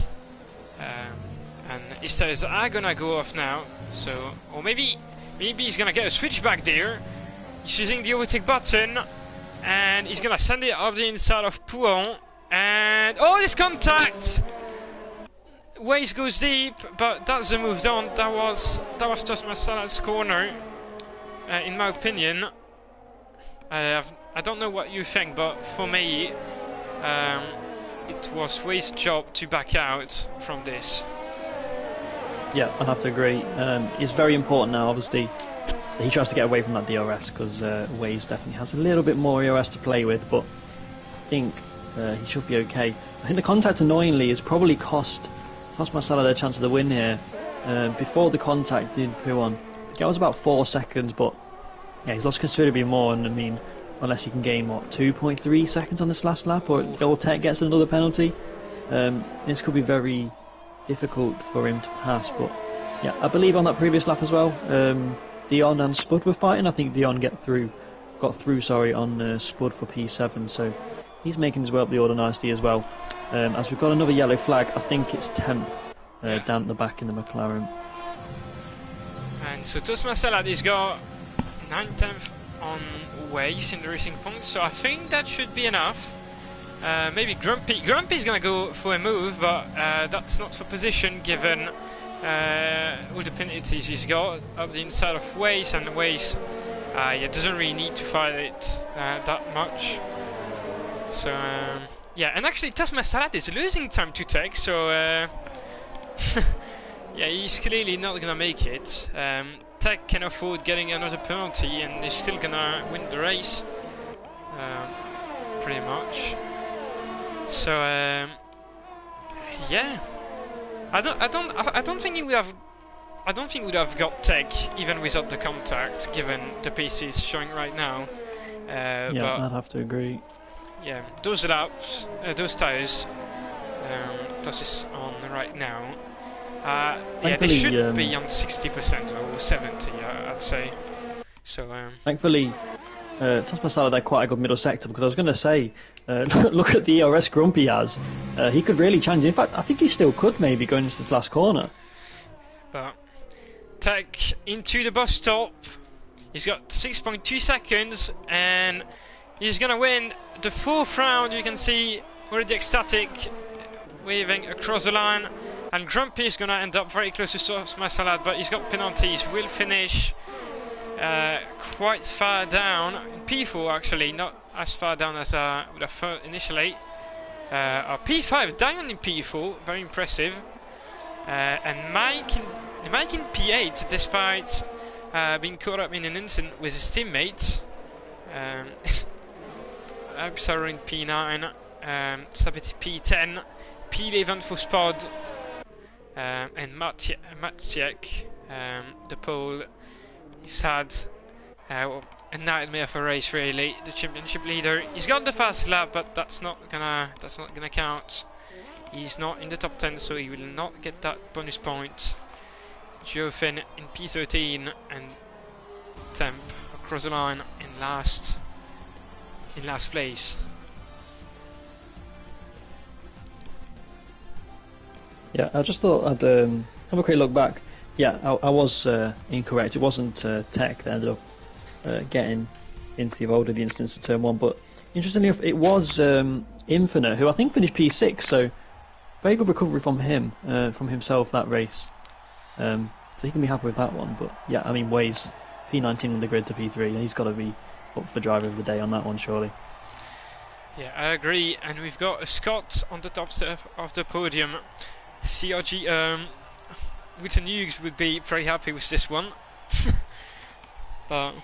And his tires are gonna go off now, so or maybe he's gonna get a switchback there. He's using the overtake button, and he's gonna send it up the inside of Pouon, and this contact! Waze goes deep, but that's the move done. That was Tosma Salad's corner, in my opinion. I don't know what you think, but for me, it was Waze's job to back out from this. Yeah, I'd have to agree. It's very important now, obviously, that he tries to get away from that DRS because Waze definitely has a little bit more ERS to play with, but I think he should be okay. I think the contact, annoyingly, has probably cost Marcelo their chance of the win here. Before the contact in P1, I think it was about 4 seconds, but yeah, he's lost considerably more, and I mean, unless he can gain, what, 2.3 seconds on this last lap, or Tech gets another penalty, this could be very difficult for him to pass. But yeah, I believe on that previous lap as well, Dion and Spud were fighting. I think Dion got through on Spud for P7, so he's making his way up the order nicely as well. As we've got another yellow flag, I think it's Temp down at the back in the McLaren. And so Tos Marcellad has got 9/10 on Waze in the racing points, so I think that should be enough. Maybe Grumpy's gonna go for a move, but that's not for position given all the penalties he's got up the inside of Waze, and Waze doesn't really need to fight it that much. So yeah, and actually Tos Marcellad is losing time to Tech, so yeah, he's clearly not gonna make it. Tech can afford getting another penalty and is still gonna win the race, pretty much. So yeah, I don't think he would have got Tech even without the contact, given the pace he's showing right now. Yeah, but I'd have to agree. yeah, those laps, those tires, Tos is on right now. Yeah, they should be on 60% or 70, I'd say. So thankfully, Tos Marcellad had quite a good middle sector, because I was going to say, look at the ERS Grumpy has. He could really challenge. In fact, I think he still could maybe going into this last corner. But Tech into the bus stop. He's got 6.2 seconds, and he's going to win the 4th round. You can see already ecstatic, waving across the line. And Grumpy is going to end up very close to Tos Marcellad, but he's got penalties. Will finish quite far down in P4, actually, not as far down as I would have thought initially. P5 down in P4, very impressive. And Mike in P8, despite being caught up in an incident with his teammates. Absaro in P9, Sabeti P10, P11 for Spod. And Maciek, the pole, he's had a nightmare of a race, really. The championship leader, he's got the fast lap, but that's not gonna count. He's not in the top 10, so he will not get that bonus point. Geoffin in P13 and Temp across the line in last place. Yeah, I just thought I'd have a quick look back. Yeah, I was incorrect. It wasn't Tech that ended up getting into the avoid of the instance of turn 1, but interestingly enough, it was Infinite, who I think finished P6, so very good recovery from him, from himself, that race. So he can be happy with that one. But yeah, I mean, Waze P19 on the grid to P3, and he's got to be up for driver of the day on that one, surely. Yeah, I agree, and we've got Scott on the top of the podium. CRG, Wilson Hughes would be very happy with this one. But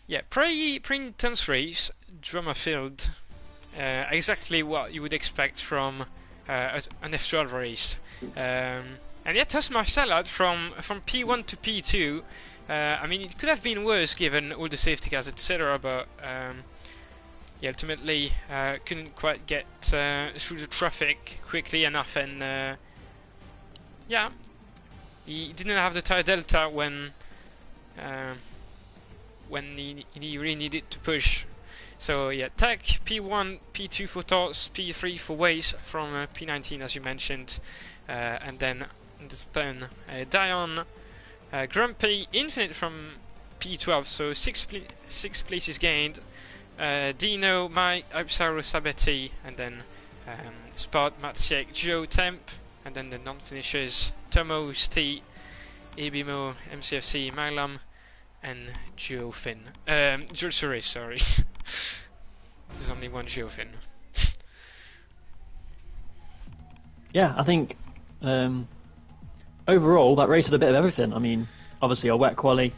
yeah, pretty intense race, drama filled, exactly what you would expect from an F12 race. And yet Tos Marcellad from P1 to P2, I mean, it could have been worse given all the safety cars, etc., but yeah, ultimately couldn't quite get through the traffic quickly enough, and yeah, he didn't have the tire delta when he really needed to push. So yeah, Tech P1, P2 for Tos, P3 for Waze from P19 as you mentioned, and then in the top 10 Dion, Grumpy, Infinite from P12, so six places gained. Dino, Mike, Absaro, Sabeti, and then Spot, Maciek, Joe, Temp, and then the non-finishers Tomo, Sti, Ebimo, MCFC, Maglam, and Geoffin. Sorry. There's only one Geoffin. Yeah, I think overall, that race had a bit of everything. I mean, obviously a wet quali,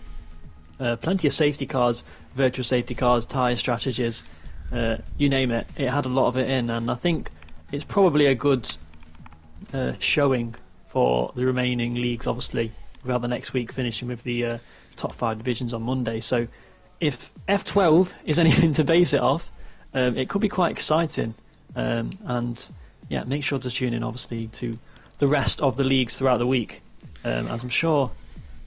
plenty of safety cars, virtual safety cars, tyre strategies, you name it. It had a lot of it in, and I think it's probably a good showing for the remaining leagues. Obviously, we have the next week finishing with the top 5 divisions on Monday. So, if F12 is anything to base it off, it could be quite exciting. And yeah, make sure to tune in, obviously, to the rest of the leagues throughout the week, as I'm sure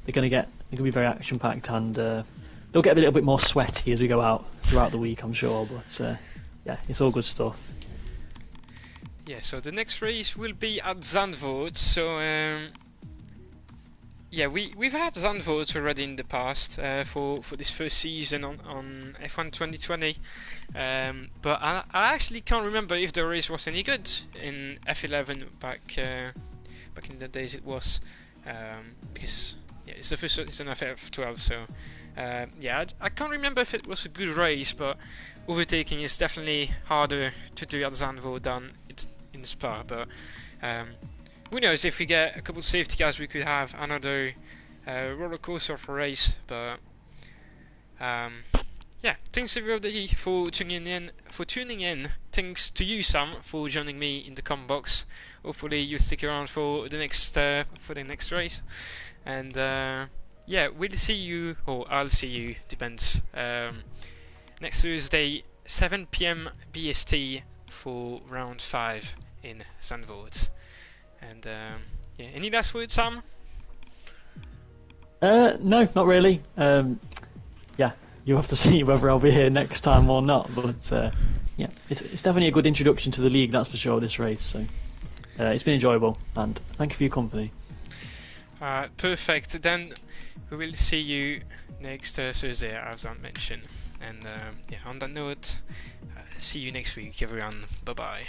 they're going to be very action packed, and they'll get a little bit more sweaty as we go out throughout the week, I'm sure. But yeah, it's all good stuff. Yeah, so the next race will be at Zandvoort. So yeah, we've had Zandvoort already in the past for this first season on F1 2020, but I actually can't remember if the race was any good in F11 back in the days it was, because yeah, it's the first season of F12, so yeah, I can't remember if it was a good race, but overtaking is definitely harder to do at Zandvoort than it's in Spa. But who knows, if we get a couple of safety cars, we could have another roller coaster of a race. But yeah, thanks everybody for tuning in. Thanks to you, Sam, for joining me in the comment box. Hopefully you stick around for the next race. And yeah, we'll see you, or I'll see you, depends. Next Thursday, 7 p.m. BST for round 5 in Zandvoort. And yeah, any last words, Sam? No, not really. Yeah, you have to see whether I'll be here next time or not. But yeah, it's definitely a good introduction to the league, that's for sure, this race. So it's been enjoyable, and thank you for your company. Perfect. Then we will see you next Thursday, as I mentioned. And yeah, on that note, see you next week, everyone. Bye bye.